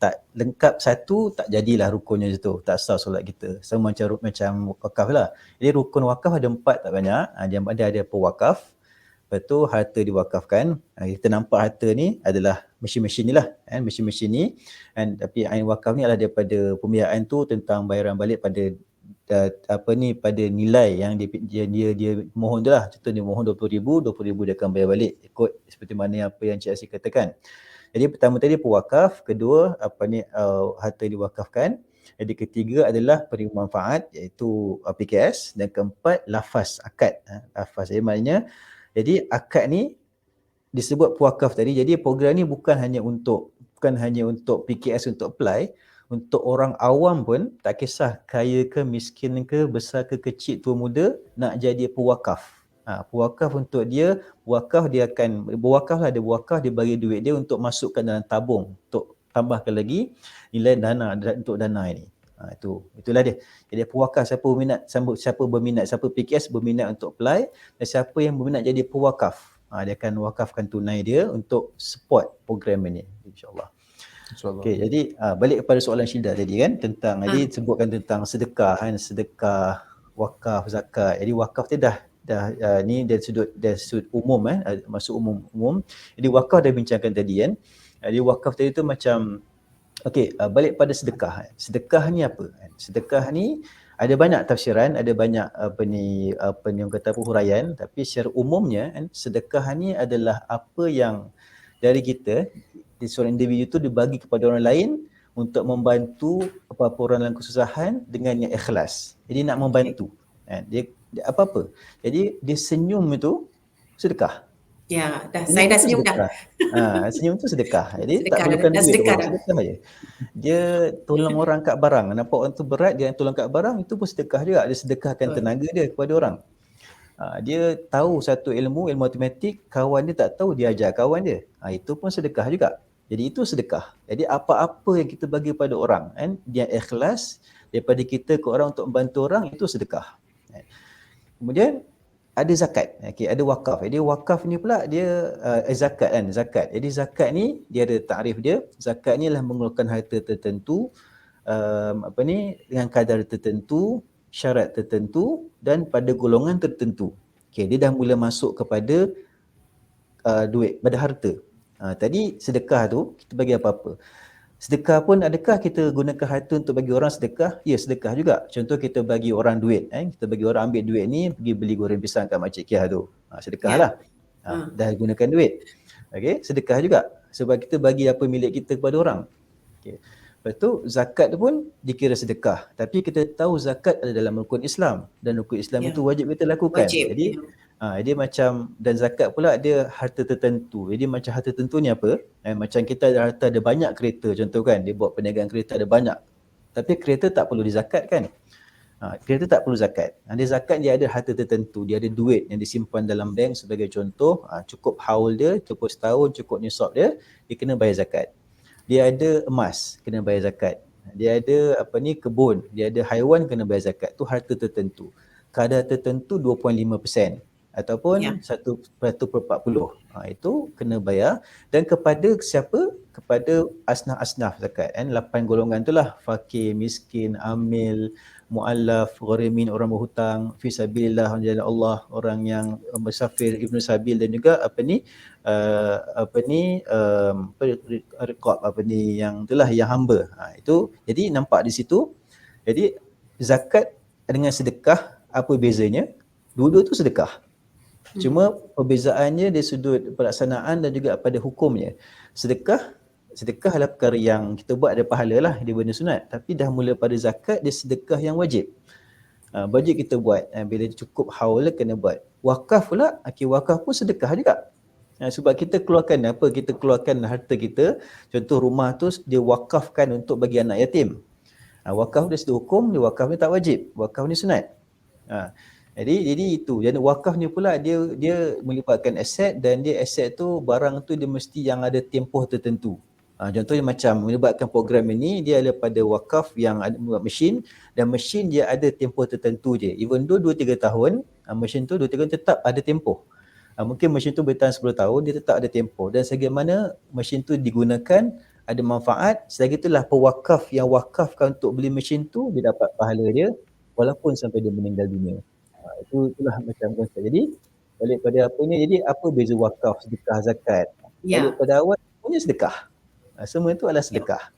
Tak lengkap satu, tak jadilah rukunnya situ. Tak sah solat kita. Sama macam wakaf lah. Jadi rukun wakaf ada 4 tak banyak. Dia ada pewakaf. Lepas tu harta diwakafkan. Kita nampak harta ni adalah mesin-mesin ni lah. Mesin-mesin ni. Tapi ain wakaf ni adalah daripada pembiayaan tu tentang bayaran balik pada pada nilai yang dia mohon tu lah. Contoh dia mohon RM20,000, RM20,000 dia akan bayar balik ikut seperti mana apa yang Cik Asyik katakan. Jadi pertama tadi pewakaf, kedua harta diwakafkan. Jadi ketiga adalah penerima manfaat iaitu PKS, dan keempat lafaz akad. Lafaz maknanya jadi akad ni disebut pewakaf tadi. Jadi program ni bukan hanya untuk PKS untuk apply, untuk orang awam pun tak kisah kaya ke miskin ke besar ke kecil tua muda nak jadi pewakaf. Pewakaf untuk dia, dia akan berwakaf lah, dia bagi duit dia untuk masukkan dalam tabung untuk tambahkan lagi nilai dana untuk dana ini. Itulah dia. Jadi pewakaf siapa berminat, siapa PKS berminat untuk apply dan siapa yang berminat jadi pewakaf, dia akan wakafkan tunai dia untuk support program ini insya-Allah. Okey, jadi balik kepada soalan Syida tadi kan tentang tadi sebutkan tentang sedekah kan, sedekah, wakaf, zakat. Jadi wakaf tu dah ni dari sudut umum masuk umum. Jadi wakaf dah bincangkan tadi kan. Jadi wakaf tadi tu macam balik pada sedekah. Sedekah ni apa? Sedekah ni ada banyak tafsiran, ada banyak orang kata huraian, tapi secara umumnya sedekah ni adalah apa yang dari kita di seorang individu tu dibagi kepada orang lain untuk membantu apa-apa orang dalam kesusahan dengan yang ikhlas. Jadi nak membantu. Dia apa-apa. Jadi dia senyum itu sedekah. Ya, saya dah senyum dah. Senyum tu sedekah. Jadi sedekah, tak perlukan duit, sedekah je. Dia tolong orang kat barang. Nampak orang tu berat, dia tolong kat barang, itu pun sedekah juga. Dia sedekahkan tenaga dia kepada orang. Dia tahu satu ilmu matematik, kawan dia tak tahu, dia ajar kawan dia. Itu pun sedekah juga. Jadi itu sedekah. Jadi apa-apa yang kita bagi pada orang, dia ikhlas daripada kita ke orang untuk membantu orang, itu sedekah. Kemudian ada zakat, ada wakaf. Jadi wakaf ni pula dia zakat kan, zakat. Jadi zakat ni dia ada takrif dia. Zakat ni adalah mengeluarkan harta tertentu dengan kadar tertentu, syarat tertentu dan pada golongan tertentu. Okay, dia dah mula masuk kepada duit, pada harta. Tadi sedekah tu kita bagi apa-apa. Sedekah pun adakah kita gunakan harta untuk bagi orang sedekah? Ya, sedekah juga. Contoh kita bagi orang duit, kita bagi orang ambil duit ni pergi beli goreng pisang kat Makcik Kia tu. Sedekah lah. Dah gunakan duit. Okey, sedekah juga. Sebab kita bagi apa milik kita kepada orang. Okey. Lepas tu zakat tu pun dikira sedekah. Tapi kita tahu zakat ada dalam rukun Islam dan rukun Islam itu wajib kita lakukan. Wajib. Jadi dia macam, dan zakat pula dia harta tertentu. Jadi macam harta tertentu ni apa? Macam kita ada harta, ada banyak kereta contoh kan, dia buat perniagaan kereta ada banyak. Tapi kereta tak perlu dizakatkan. Kereta tak perlu zakat. Dia zakat, dia ada harta tertentu, dia ada duit yang disimpan dalam bank sebagai contoh, cukup haul dia, cukup setahun, cukup nisab dia kena bayar zakat. Dia ada emas, kena bayar zakat. Dia ada kebun, dia ada haiwan, kena bayar zakat. Tu harta tertentu. Kadar tertentu 2.5% ataupun 1/40. Itu kena bayar. Dan kepada siapa? Kepada asnaf-asnaf zakat. 8 golongan itulah, fakir, miskin, amil, mu'allaf, gharimin, orang berhutang, fi sabilillah, jalan Allah, orang yang musafir, ibnu sabil, dan juga riqab, yang itulah, yang hamba. Itu jadi nampak di situ. Jadi zakat dengan sedekah apa bezanya? Dua-dua tu sedekah. Cuma perbezaannya dari sudut pelaksanaan dan juga pada hukumnya. Sedekah adalah perkara yang kita buat ada pahala lah, dia benda sunat. Tapi dah mula pada zakat, dia sedekah yang wajib. Wajib kita buat. Bila cukup haul kena buat. Wakaf pula, wakaf pun sedekah juga. Sebab kita keluarkan apa? Kita keluarkan harta kita. Contoh rumah tu dia wakafkan untuk bagi anak yatim. Wakaf dia sudut hukum, dia wakaf ni tak wajib. Wakaf ni sunat. Jadi itu. Dan wakaf ni pula dia melibatkan aset, dan dia aset tu, barang tu dia mesti yang ada tempoh tertentu. Contohnya macam melibatkan program ini, dia ada pada wakaf yang ada mesin, dan mesin dia ada tempoh tertentu je. Even though 2-3 tahun, mesin tu 2-3 tahun tetap ada tempoh. Mungkin mesin tu bertahan 10 tahun, dia tetap ada tempoh. Dan sebagaimana mesin tu digunakan, ada manfaat, selagi itulah pewakaf yang wakafkan untuk beli mesin tu, dia dapat pahala dia walaupun sampai dia meninggal dunia. Itulah macam konsep. Jadi balik pada apa ni, jadi apa beza wakaf, sedekah, zakat? Balik pada awal punya sedekah. Semua itu adalah sedekah.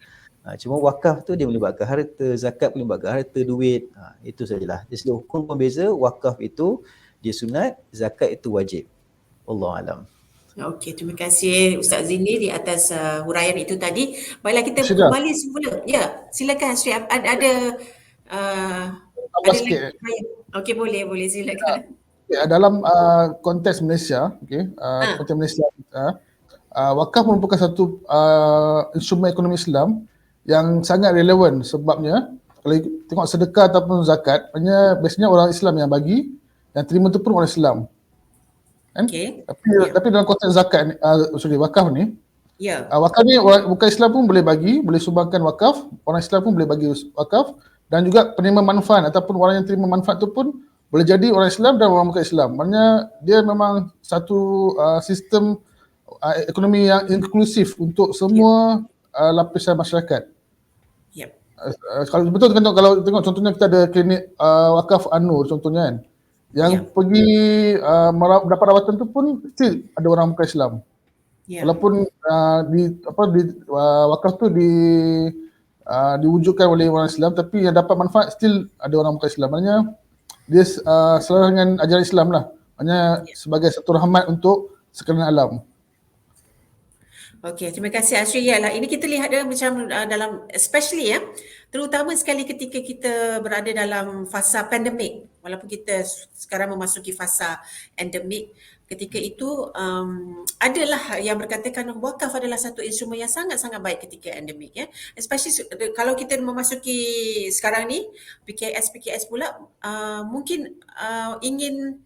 Cuma wakaf tu dia melibatkan harta, zakat melibatkan harta, duit. Itu sajalah. Dari segi hukum pun beza, wakaf itu dia sunat, zakat itu wajib. Wallahualam. Okey, terima kasih Ustaz Zini di atas huraian itu tadi. Baiklah, kita Sudah. kembali semula. Ya, silakan Sri. Ada Tambah sikit. Okey, boleh silakan. Dalam konteks Malaysia, konteks Malaysia kita, wakaf merupakan satu instrumen ekonomi Islam yang sangat relevan. Sebabnya kalau tengok sedekah ataupun zakat, biasanya orang Islam yang bagi, yang terima tu pun orang Islam. Kan? Tapi dalam konteks zakat wakaf ni, wakaf ni bukan Islam pun boleh bagi, boleh sumbangkan wakaf, orang Islam pun boleh bagi wakaf, dan juga penerima manfaat ataupun orang yang terima manfaat tu pun boleh jadi orang Islam dan orang bukan Islam. Maknanya dia memang satu sistem ekonomi yang inklusif untuk semua lapisan masyarakat. Kalau betul kalau tengok contohnya kita ada klinik wakaf An-Nur contohnya kan, yang pergi mendapat rawatan tu pun still ada orang bukan Islam. Walaupun wakaf tu diwujudkan oleh orang Islam, tapi yang dapat manfaat still ada orang bukan Islam. Maknanya dia selaras dengan ajaran Islam lah. Maknanya sebagai satu rahmat untuk sekalian alam. Okey, terima kasih Asri. Yalah, ini kita lihat macam dalam especially terutama sekali ketika kita berada dalam fasa pandemik. Walaupun kita sekarang memasuki fasa endemik, ketika itu adalah yang berkatakan wakaf adalah satu instrumen yang sangat-sangat baik ketika endemik especially kalau kita memasuki sekarang ni PKS pula mungkin ingin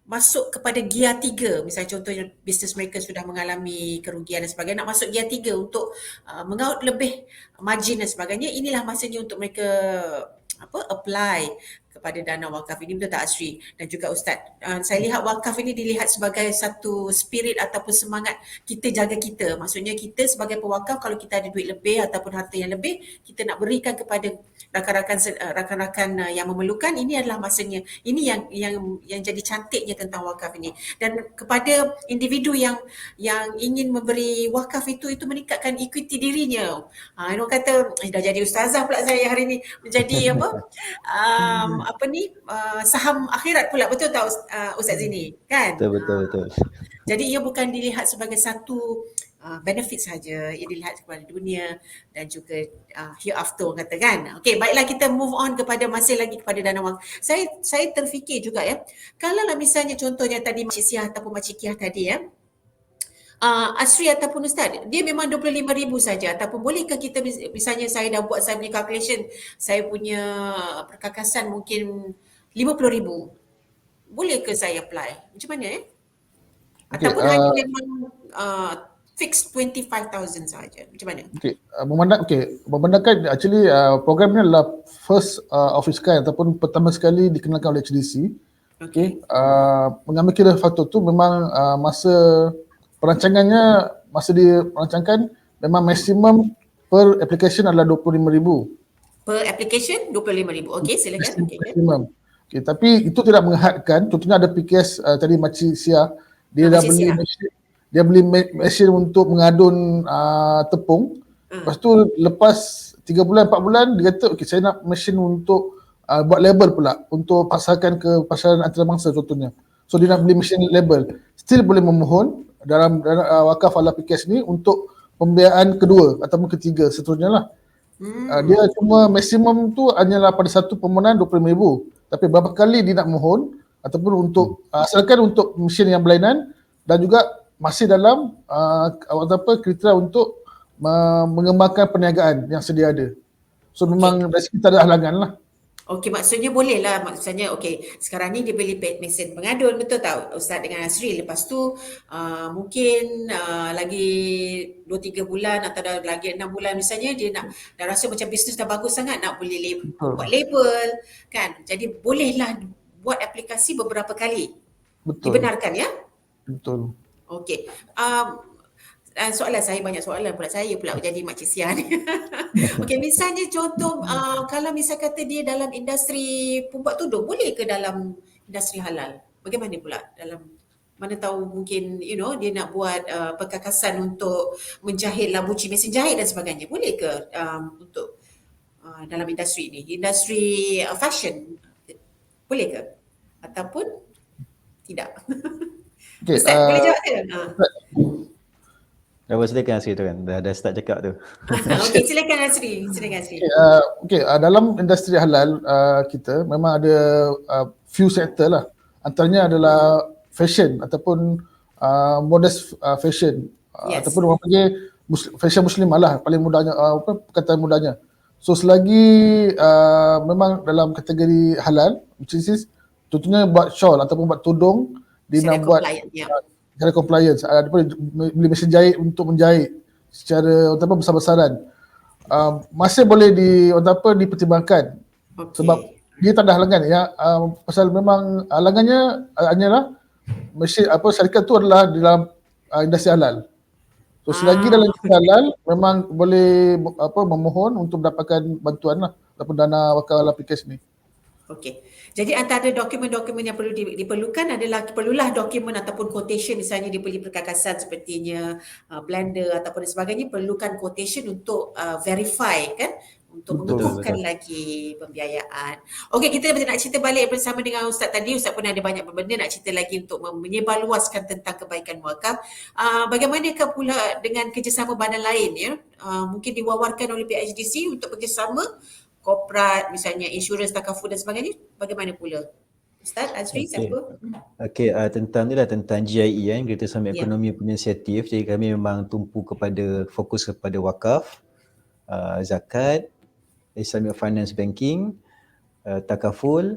masuk kepada gear 3, misalnya contohnya bisnes mereka sudah mengalami kerugian dan sebagainya, nak masuk gear 3 untuk mengaut lebih margin dan sebagainya. Inilah masanya untuk mereka apply kepada dana wakaf ini, betul tak Asri dan juga Ustaz? Saya lihat wakaf ini dilihat sebagai satu spirit ataupun semangat kita jaga kita. Maksudnya kita sebagai pewakaf, kalau kita ada duit lebih ataupun harta yang lebih, kita nak berikan kepada rakan-rakan yang memerlukan. Ini adalah masanya. Ini yang jadi cantiknya tentang wakaf ini. Dan kepada individu yang ingin memberi wakaf itu meningkatkan equity dirinya. Orang kata dah jadi ustazah pula saya hari ni, menjadi saham akhirat pula, betul tak Ustaz Zini kan? Betul. Jadi ia bukan dilihat sebagai satu benefit saja, ia dilihat kepada dunia dan juga hereafter orang kata kan. Okey, baiklah kita move on kepada masih lagi kepada dana wakaf. Saya terfikir juga ya, kalau misalnya contohnya tadi Makcik Siah ataupun Makcik Kiah tadi ya, Asri ataupun Ustaz, dia memang 25,000 saja ataupun bolehkah kita misalnya saya dah buat saya punya calculation, saya punya perkakasan mungkin 50,000. Boleh ke saya apply? Macam mana Ataupun hanya memang fix 25,000 saja. Macam mana? Memandangkan actually program ni adalah first of its kind ataupun pertama sekali dikenalkan oleh HDC. Mengambil kira faktor tu memang masa perancangannya, masa dia merancangkan memang maksimum per application adalah 25,000. Per application 25,000. Okey, silakan. Maksimum. Tapi itu tidak menghadkan. Contohnya ada PKS tadi Makcik Siah, dia dah beli mesin, dia beli mesin untuk mengadun tepung. Lepas tu lepas 3 bulan 4 bulan dia kata okey saya nak mesin untuk buat label pula untuk pasarkan ke pasaran antarabangsa contohnya. So dia nak beli mesin label. Still boleh memohon dalam wakaf ala PKS ni untuk pembiayaan kedua ataupun ketiga seterusnya lah. Dia cuma maksimum tu hanyalah pada satu permohonan 25,000. Tapi berapa kali dia nak mohon ataupun untuk asalkan untuk mesin yang berlainan dan juga masih dalam kriteria untuk mengembangkan perniagaan yang sedia ada. So memang dari segi tak ada halangan lah. Okey, maksudnya boleh lah. Maksudnya sekarang ni dia beli mesin pengadun, betul tak Ustaz dengan Asri? Lepas tu mungkin lagi 2-3 bulan atau lagi 6 bulan misalnya dia dah rasa macam bisnes dah bagus sangat, nak beli buat label kan. Jadi bolehlah buat aplikasi beberapa kali. Betul. Dibenarkan ya? Betul. Okey. Soalan saya banyak soalan pula, saya pula jadi Makcik Siah ni. Okey, misalnya contoh kalau misal kata dia dalam industri pembuat tudung, boleh ke dalam industri halal? Bagaimana pula dalam, mana tahu mungkin dia nak buat perkakasan untuk menjahit labuci, mesin jahit dan sebagainya. Boleh ke untuk dalam industri ni, industri fashion, boleh ke? Ataupun tidak? Ustaz, boleh jawab ke? Silakan Asri tu kan, dah start cakap tu. Okey, silakan Asri. Dalam industri halal kita memang ada few sektor lah. Antaranya adalah fashion ataupun modest fashion. Ataupun orang panggil fashion muslimah lah, paling mudahnya, perkataan mudahnya. So selagi memang dalam kategori halal, which is contohnya buat shawl ataupun buat tudung, dia nak buat secara compliance, beli mesin jahit untuk menjahit secara besar-besaran, masih boleh dipertimbangkan. Sebab dia tak ada halangan ya. Pasal memang halangannya hanyalah mesin syarikat tu adalah dalam industri halal. So selagi dalam industri halal memang boleh memohon untuk mendapatkan bantuan lah ataupun dana wakaf ala PKS ni. Okey. Jadi antara dokumen-dokumen yang perlu diperlukan adalah perlulah dokumen ataupun quotation, misalnya dia beli perkakasan sepertinya blender ataupun sebagainya, perlukan quotation untuk verify kan, untuk mengukuhkan lagi pembiayaan. Okey, kita nak cerita balik bersama dengan Ustaz tadi. Ustaz pun ada banyak benda nak cerita lagi untuk menyebarluaskan tentang kebaikan wakaf. Bagaimanakah pula dengan kerjasama badan lain ya? Mungkin diwawarkan oleh PHDC untuk bekerjasama korporat, misalnya insurans, takaful dan sebagainya. Bagaimana pula? Ustaz, Azri, siapa? Okey, tentang GIE kan, Kerjasama Ekonomi Penginisiatif. Jadi kami memang tumpu fokus kepada wakaf, zakat, Islamic Finance Banking, takaful,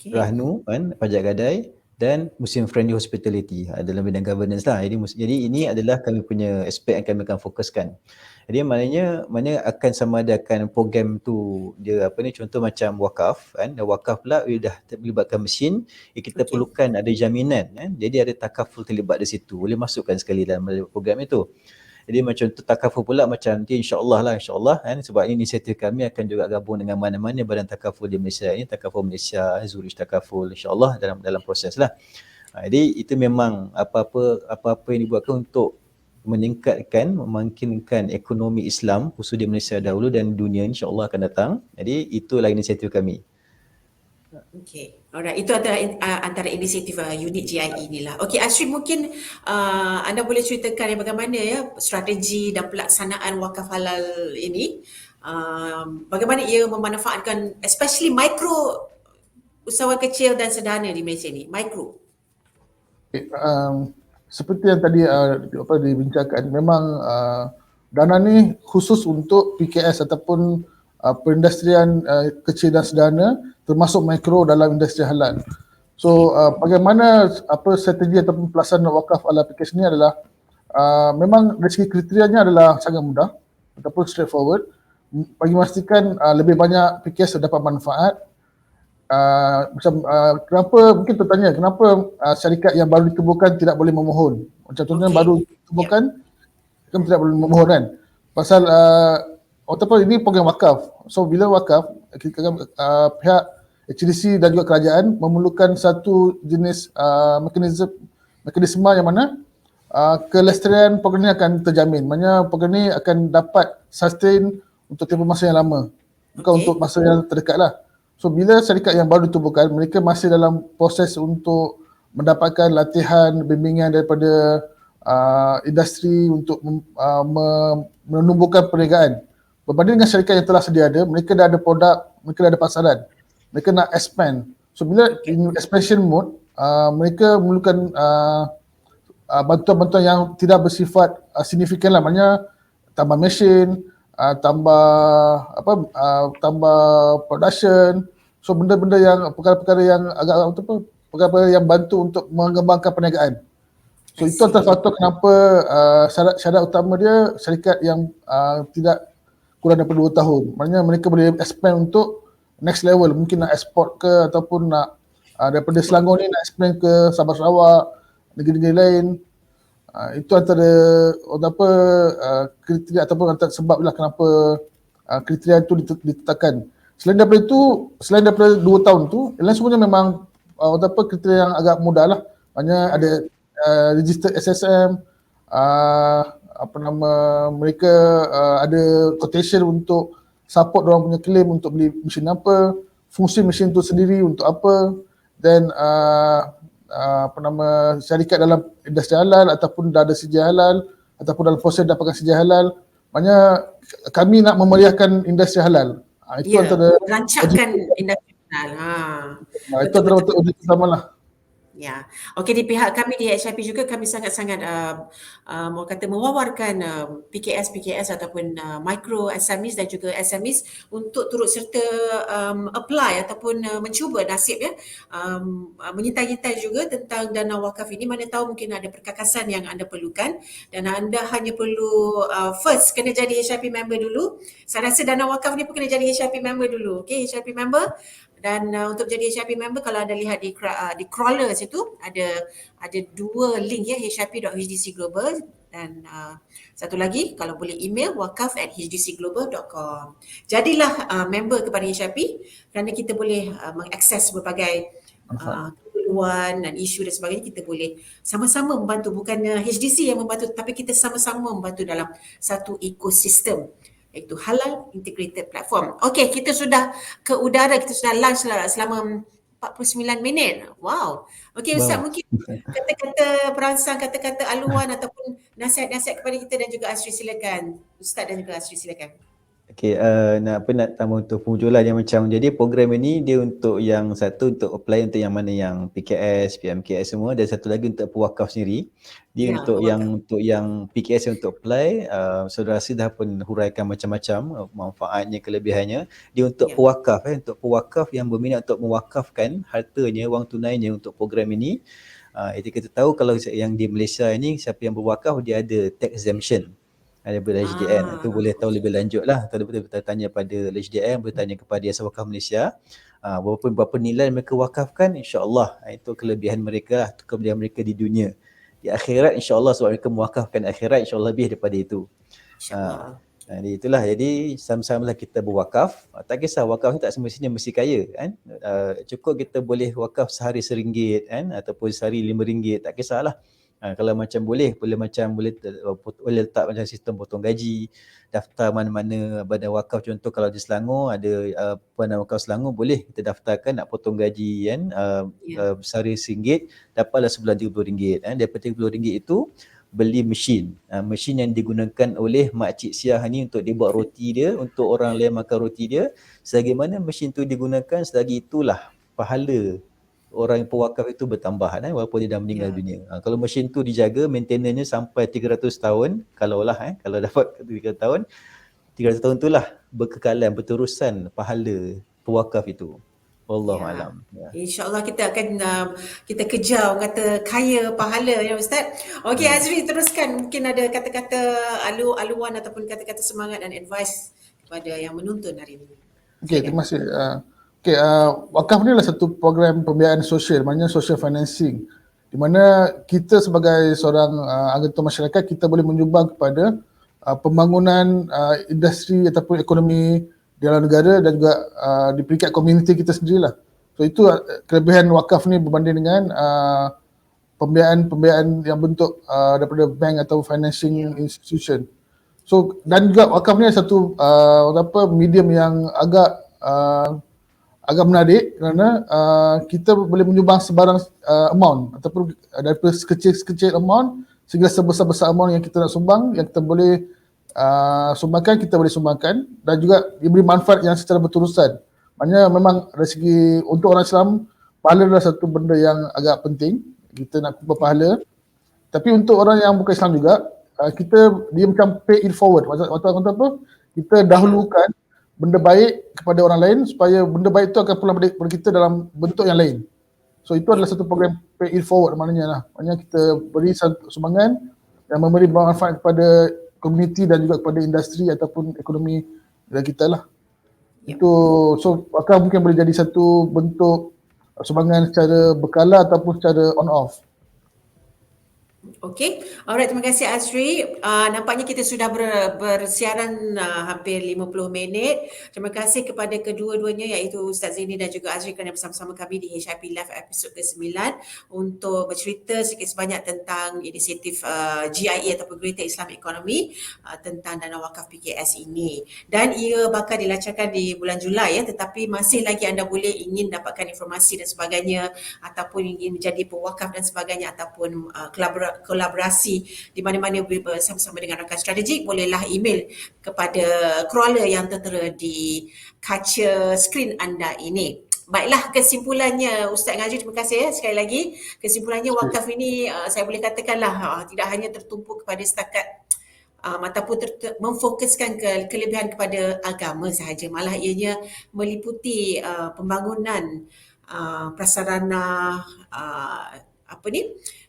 rahnu kan, pajak gadai dan Muslim Friendly Hospitality dalam bidang governance lah. Jadi ini adalah kami punya aspek yang kami akan fokuskan. Jadi maknanya akan sama ada akan program tu dia contoh macam wakaf kan. Dan wakaf pula dah terlibatkan mesin, kita perlukan ada jaminan kan. Jadi ada takaful terlibat di situ. Boleh masukkan sekali dalam program itu. Jadi macam tu takaful pula macam nanti insya-Allah kan, sebab ini inisiatif kami akan juga gabung dengan mana-mana badan takaful di Malaysia ini, Takaful Malaysia, Zurich Takaful, insya-Allah dalam proses lah. Jadi itu memang apa-apa yang dibuatkan untuk meningkatkan, memangkinkan ekonomi Islam khusus di Malaysia dahulu dan dunia insya-Allah akan datang. Jadi itulah inisiatif kami. Okay, alright. Itu antara inisiatif unit GIE ni lah. Okay, Ashri, mungkin anda boleh ceritakan bagaimana strategi dan pelaksanaan wakaf halal ini. Bagaimana ia memanfaatkan especially mikro usahawan kecil dan sederhana di Malaysia ni, mikro. Okay, seperti yang tadi dibincangkan, memang dana ni khusus untuk PKS ataupun perindustrian kecil dan sederhana, termasuk mikro dalam industri halal. So bagaimana strategi ataupun pelaksanaan wakaf ala PKS ni adalah memang dari segi kriterianya adalah sangat mudah ataupun straightforward, bagi memastikan lebih banyak PKS dapat manfaat. Kenapa, mungkin tertanya kenapa syarikat yang baru ditubuhkan tidak boleh memohon. Macam contohnya baru ditubuhkan kan tidak boleh memohon kan. Pasal ini program wakaf. So bila wakaf, pihak HDC dan juga kerajaan memerlukan satu jenis mekanisme yang mana kelestarian program ini akan terjamin. Maksudnya program ini akan dapat sustain untuk tempoh masa yang lama. Bukan untuk masa yang terdekat lah. So bila syarikat yang baru ditubuhkan, mereka masih dalam proses untuk mendapatkan latihan, bimbingan daripada industri untuk menumbuhkan perniagaan. Berbanding dengan syarikat yang telah sedia ada, mereka dah ada produk, mereka dah ada pasaran. Mereka nak expand. So bila in expansion mode, mereka memerlukan bantuan-bantuan yang tidak bersifat signifikan lah. Maknanya tambah mesin, tambah production. So benda-benda yang perkara-perkara yang perkara-perkara yang bantu untuk mengembangkan perniagaan. So itu antara faktor kenapa syarat utama dia syarikat yang tidak kurang daripada 2 tahun. Maknanya mereka boleh expand untuk next level, mungkin nak export ke ataupun nak daripada Selangor ni nak expand ke Sabah Sarawak, negeri-negeri lain. Itu antara kriteria ataupun antara sebab lah kenapa kriteria itu ditetapkan. Selain daripada 2 tahun tu, yang lain semuanya memang kriteria yang agak mudah lah. Maknanya ada registered SSM, mereka ada quotation untuk support orang punya claim untuk beli mesin apa, fungsi mesin tu sendiri untuk apa, dan syarikat dalam industri halal ataupun dah ada sijil halal ataupun dalam proses dapatkan sijil halal. Maknanya kami nak memeriahkan industri halal. Itu antara merancangkan industri halal. Itu antara objek utama lah. Ya, okey, di pihak kami di HIP juga kami sangat-sangat mewawarkan PKS ataupun micro SMEs dan juga SMEs untuk turut serta apply ataupun mencuba nasib menyintai-nyintai juga tentang dana wakaf ini. Mana tahu mungkin ada perkakasan yang anda perlukan dan anda hanya perlu first kena jadi HIP member dulu. Saya rasa dana wakaf ni pun kena jadi HIP member dulu. Okey, HIP member. Dan untuk jadi HIP member, kalau anda lihat di crawler situ ada 2 link hip.hdcglobal dan satu lagi kalau boleh email wakaf@hdcglobal.com. Jadilah member kepada HIP kerana kita boleh mengakses berbagai keperluan dan isu dan sebagainya. Kita boleh sama-sama membantu, bukannya HDC yang membantu tapi kita sama-sama membantu dalam satu ekosistem, iaitu Halal Integrated Platform. Okey, kita sudah ke udara, kita sudah live selama 49 minit. Wow. Okey Ustaz, mungkin kata-kata perangsang, kata-kata aluan ataupun nasihat-nasihat kepada kita dan juga Ashri, silakan. Ustaz dan juga Ashri, silakan. Okey, nak tambah untuk pengujulan yang macam, jadi program ini dia untuk yang satu untuk apply untuk yang mana yang PKS, PMKS semua, dan satu lagi untuk pewakaf sendiri. Dia Ya, untuk pewakaf. yang PKS yang untuk apply, saudara rasa dah pun huraikan macam-macam manfaatnya, kelebihannya. Dia untuk Ya. pewakaf, untuk pewakaf yang berminat untuk mewakafkan hartanya, wang tunainya untuk program ini. Itu kita tahu kalau yang di Malaysia ini, siapa yang berwakaf dia ada tax exemption daripada HDN. Itu boleh tahu lebih lanjut lah. Kalau betul-betul tanya pada HDN, boleh tanya kepada Yayasan Wakaf Malaysia. Berapa nilai mereka wakafkan, insya-Allah itu kelebihan mereka lah, itu kelebihan mereka di dunia. Di akhirat insya-Allah, sebab mereka mewakafkan akhirat, insya-Allah lebih daripada itu. InsyaAllah. Jadi itulah, jadi sama-samalah kita berwakaf. Tak kisah wakaf ni tak semestinya mesti kaya kan. Cukup kita boleh wakaf sehari RM1 kan, ataupun sehari RM5, tak kisahlah. Kalau macam boleh letak macam sistem potong gaji, daftar mana-mana badan wakaf. Contoh kalau di Selangor ada badan wakaf Selangor, boleh kita daftarkan nak potong gaji kan, Ya. sehari RM1, dapatlah sebulan RM30 kan. Daripada RM30 itu beli mesin. Mesin yang digunakan oleh makcik Siah ni untuk dia buat roti dia, untuk orang lain makan roti dia. Selagi mana mesin tu digunakan, selagi itulah pahala orang yang pewakaf itu bertambah walaupun dia dah meninggal Ya. dunia. Kalau mesin tu dijaga, maintenance sampai 300 tahun, kalau dapat 300 tahun, 300 tahun itulah berkekalan, berterusan pahala pewakaf itu. Wallahu Ya. alam. Ya. InsyaAllah kita akan kita kejar orang kata kaya pahala ya Ustaz. Okey Azri, teruskan. Mungkin ada kata-kata aluan ataupun kata-kata semangat dan advice kepada yang menonton hari ini. Okey, Silakan. terima kasih. Wakaf ni adalah satu program pembiayaan sosial, maknanya social financing, di mana kita sebagai seorang anggota masyarakat, kita boleh menyumbang kepada pembangunan industri ataupun ekonomi di dalam negara dan juga di peringkat komuniti kita sendirilah. So itu kelebihan wakaf ni berbanding dengan pembiayaan yang bentuk daripada bank atau financing institution. So dan juga wakaf ni satu medium yang agak menarik kerana kita boleh menyumbang sebarang amount ataupun daripada sekecil-sekecil amount sehingga sebesar-besar amount yang kita nak sumbang, yang kita boleh sumbangkan, kita boleh sumbangkan, dan juga diberi manfaat yang secara berterusan. Maknanya memang dari segi untuk orang Islam, pahala adalah satu benda yang agak penting, kita nak kumpul pahala. Tapi untuk orang yang bukan Islam juga, dia macam pay it forward. Maksud apa? Kita dahulukan benda baik kepada orang lain supaya benda baik itu akan pulang kepada kita dalam bentuk yang lain. So itu adalah satu program pay it forward maknanya kita beri sumbangan dan memberi manfaat kepada komuniti dan juga kepada industri ataupun ekonomi negara kita lah. Yep. Itu, so wakaf mungkin boleh jadi satu bentuk sumbangan secara berkala ataupun secara on off. Okey, alright, terima kasih Azri. Nampaknya kita sudah bersiaran hampir 50 minit. Terima kasih kepada kedua-duanya iaitu Ustaz Zaini dan juga Azri kerana bersama-sama kami di HIP Live episod ke-9 untuk bercerita sedikit sebanyak tentang inisiatif GIE ataupun Greater Islam Economy tentang dana wakaf PKS ini. Dan ia bakal dilancarkan di bulan Julai ya, tetapi masih lagi anda boleh ingin dapatkan informasi dan sebagainya ataupun ingin menjadi pewakaf dan sebagainya ataupun kolaborasi di mana-mana bersama-sama dengan rakan strategik, bolehlah email kepada crawler yang tertera di kaca skrin anda ini. Baiklah, kesimpulannya Ustaz Ngajri, terima kasih ya sekali lagi. Kesimpulannya wakaf ini saya boleh katakanlah tidak hanya tertumpu kepada setakat ataupun memfokuskan kelebihan kepada agama sahaja, malah ianya meliputi pembangunan prasarana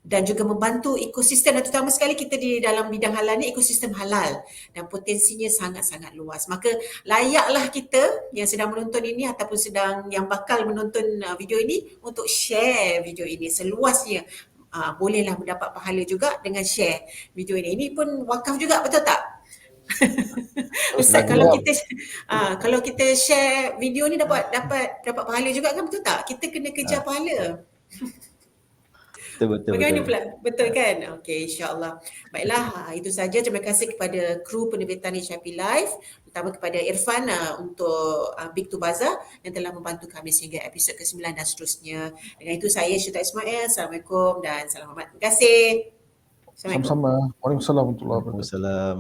dan juga membantu ekosistem, dan terutama sekali kita di dalam bidang halal ni, ekosistem halal, dan potensinya sangat-sangat luas. Maka layaklah kita yang sedang menonton ini ataupun yang bakal menonton video ini untuk share video ini seluasnya. Bolehlah mendapat pahala juga dengan share video ini. Ini pun wakaf juga, betul tak? Ustaz, kalau kita share video ni dapat pahala juga kan, betul tak? Kita kena kejar pahala. Betul. Bagaimana pula? Betul kan? Okey, insya-Allah. Baiklah, itu saja. Terima kasih kepada kru penerbitan HIP Live, terutama kepada Irfan untuk Big to Bazaar yang telah membantu kami sehingga episod ke-9 dan seterusnya. Dengan itu saya Syuta Ismail. Assalamualaikum dan salam hormat. Terima kasih. Assalamualaikum. Sama-sama. Waalaikumsalam warahmatullahi wabarakatuh. Waalaikumsalam.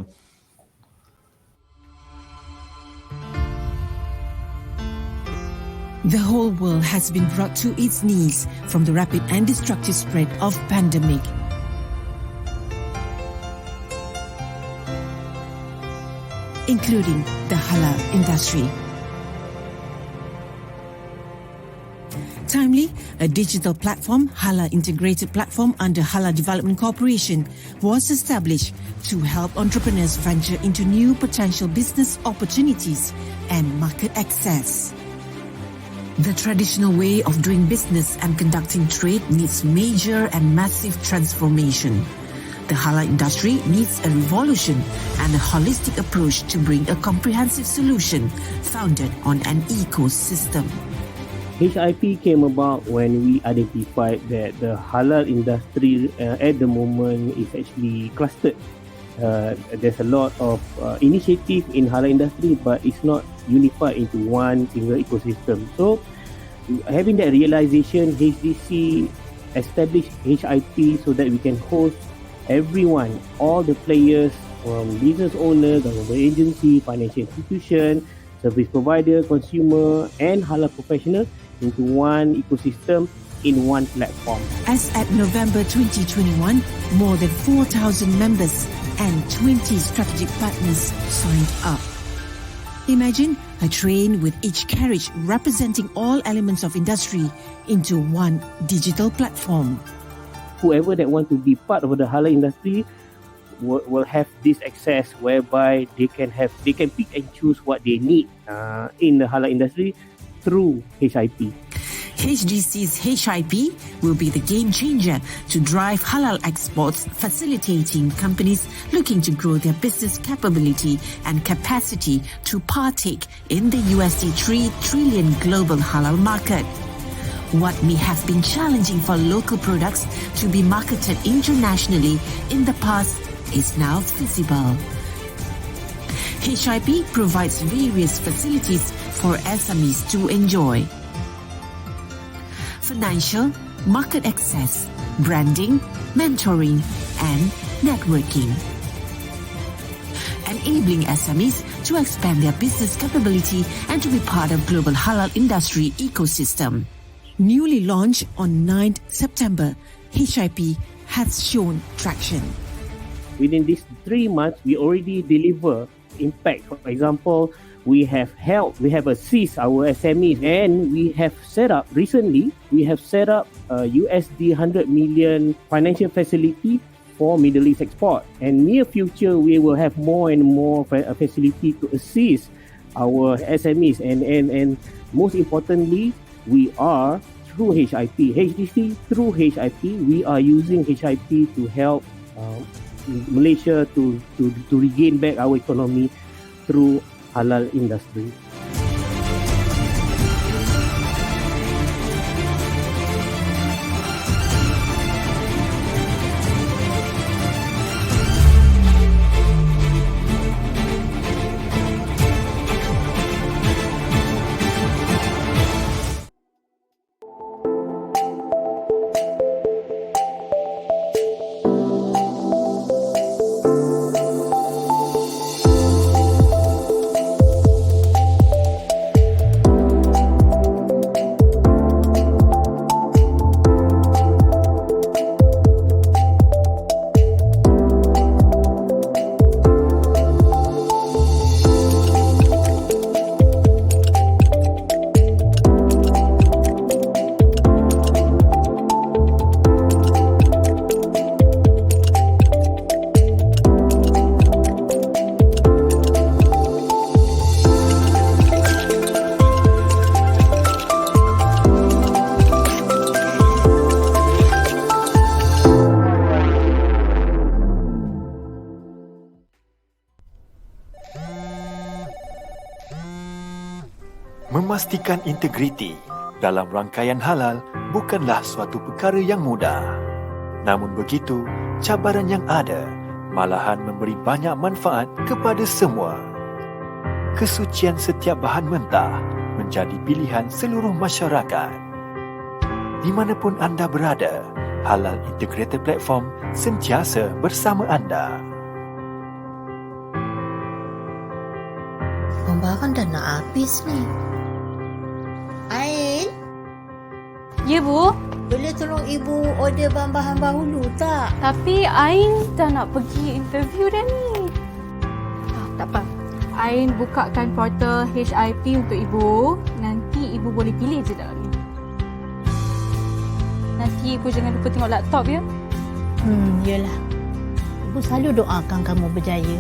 The whole world has been brought to its knees from the rapid and destructive spread of pandemic. Including the halal industry. Timely, a digital platform, Halal Integrated Platform under Halal Development Corporation, was established to help entrepreneurs venture into new potential business opportunities and market access. The traditional way of doing business and conducting trade needs major and massive transformation. The halal industry needs a revolution and a holistic approach to bring a comprehensive solution founded on an ecosystem. HIP came about when we identified that the halal industry at the moment is actually clustered. There's a lot of initiative in halal industry, but it's not unified into one single ecosystem. So, having that realization, HDC established HIP so that we can host everyone, all the players, from business owner, government agency, financial institution, service provider, consumer, and halal professional into one ecosystem in one platform. As at November 2021, more than 4,000 members and 20 strategic partners signed up. Imagine a train with each carriage representing all elements of industry into one digital platform. Whoever that want to be part of the halal industry will have this access whereby they can pick and choose what they need in the halal industry through HIP. HDC's HIP will be the game changer to drive halal exports, facilitating companies looking to grow their business capability and capacity to partake in the USD 3 trillion global halal market. What may have been challenging for local products to be marketed internationally in the past is now feasible. HIP provides various facilities for SMEs to enjoy. Financial, market access, branding, mentoring, and networking. Enabling SMEs to expand their business capability and to be part of global halal industry ecosystem. Newly launched on 9th September, HIP has shown traction. Within these 3 months, we already deliver impact. For example, we have assist our SMEs, and we have set up a USD 100 million financial facility for Middle East export. And near future, we will have more and more facility to assist our SMEs. And most importantly, we are through HIP, HDC through HIP, we are using HIP to help Malaysia to regain back our economy through halal industry. Memastikan integriti dalam rangkaian halal bukanlah suatu perkara yang mudah. Namun begitu, cabaran yang ada malahan memberi banyak manfaat kepada semua. Kesucian setiap bahan mentah menjadi pilihan seluruh masyarakat. Di manapun anda berada, Halal Integrated Platform sentiasa bersama anda. Pembayaran dah nak habis ni. Ain, Ya, Bu. boleh tolong ibu order bahan-bahan bahulu tak? Tapi Ain dah nak pergi interview dah ni. Tak apa. Ain bukakan portal HIP untuk ibu. Nanti ibu boleh pilih je dalam ni. Nanti ibu jangan lupa tengok laptop ya. Yelah. Ibu selalu doakan kamu berjaya.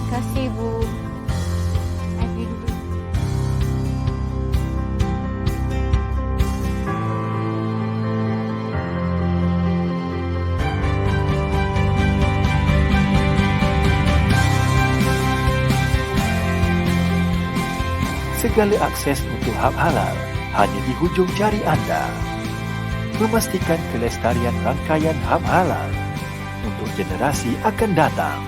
Terima kasih, ibu. Ain pergi dulu. Segala akses untuk hub halal hanya di hujung jari anda. Memastikan kelestarian rangkaian hub halal untuk generasi akan datang.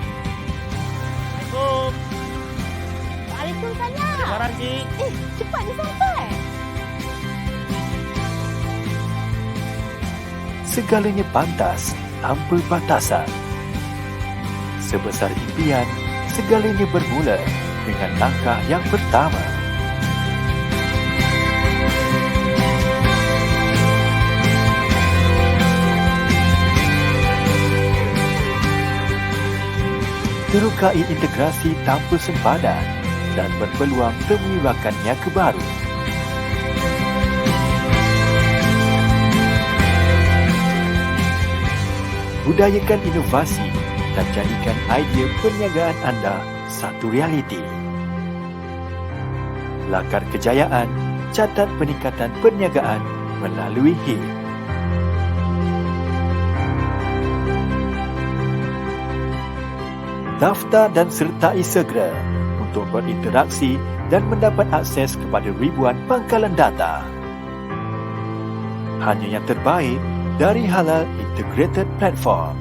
Waalaikumsalam. Barang cik. Cepat dia sampai. Segalanya pantas tanpa batasan. Sebesar impian, segalanya bermula dengan langkah yang pertama. Terukai integrasi tanpa sempadan dan berpeluang temui rakannya ke baru. Budayakan inovasi dan jadikan idea perniagaan anda satu realiti. Lakar kejayaan, catat peningkatan perniagaan melalui HIP. Daftar dan sertai segera untuk berinteraksi dan mendapat akses kepada ribuan pangkalan data. Hanya yang terbaik dari Halal Integrated Platform.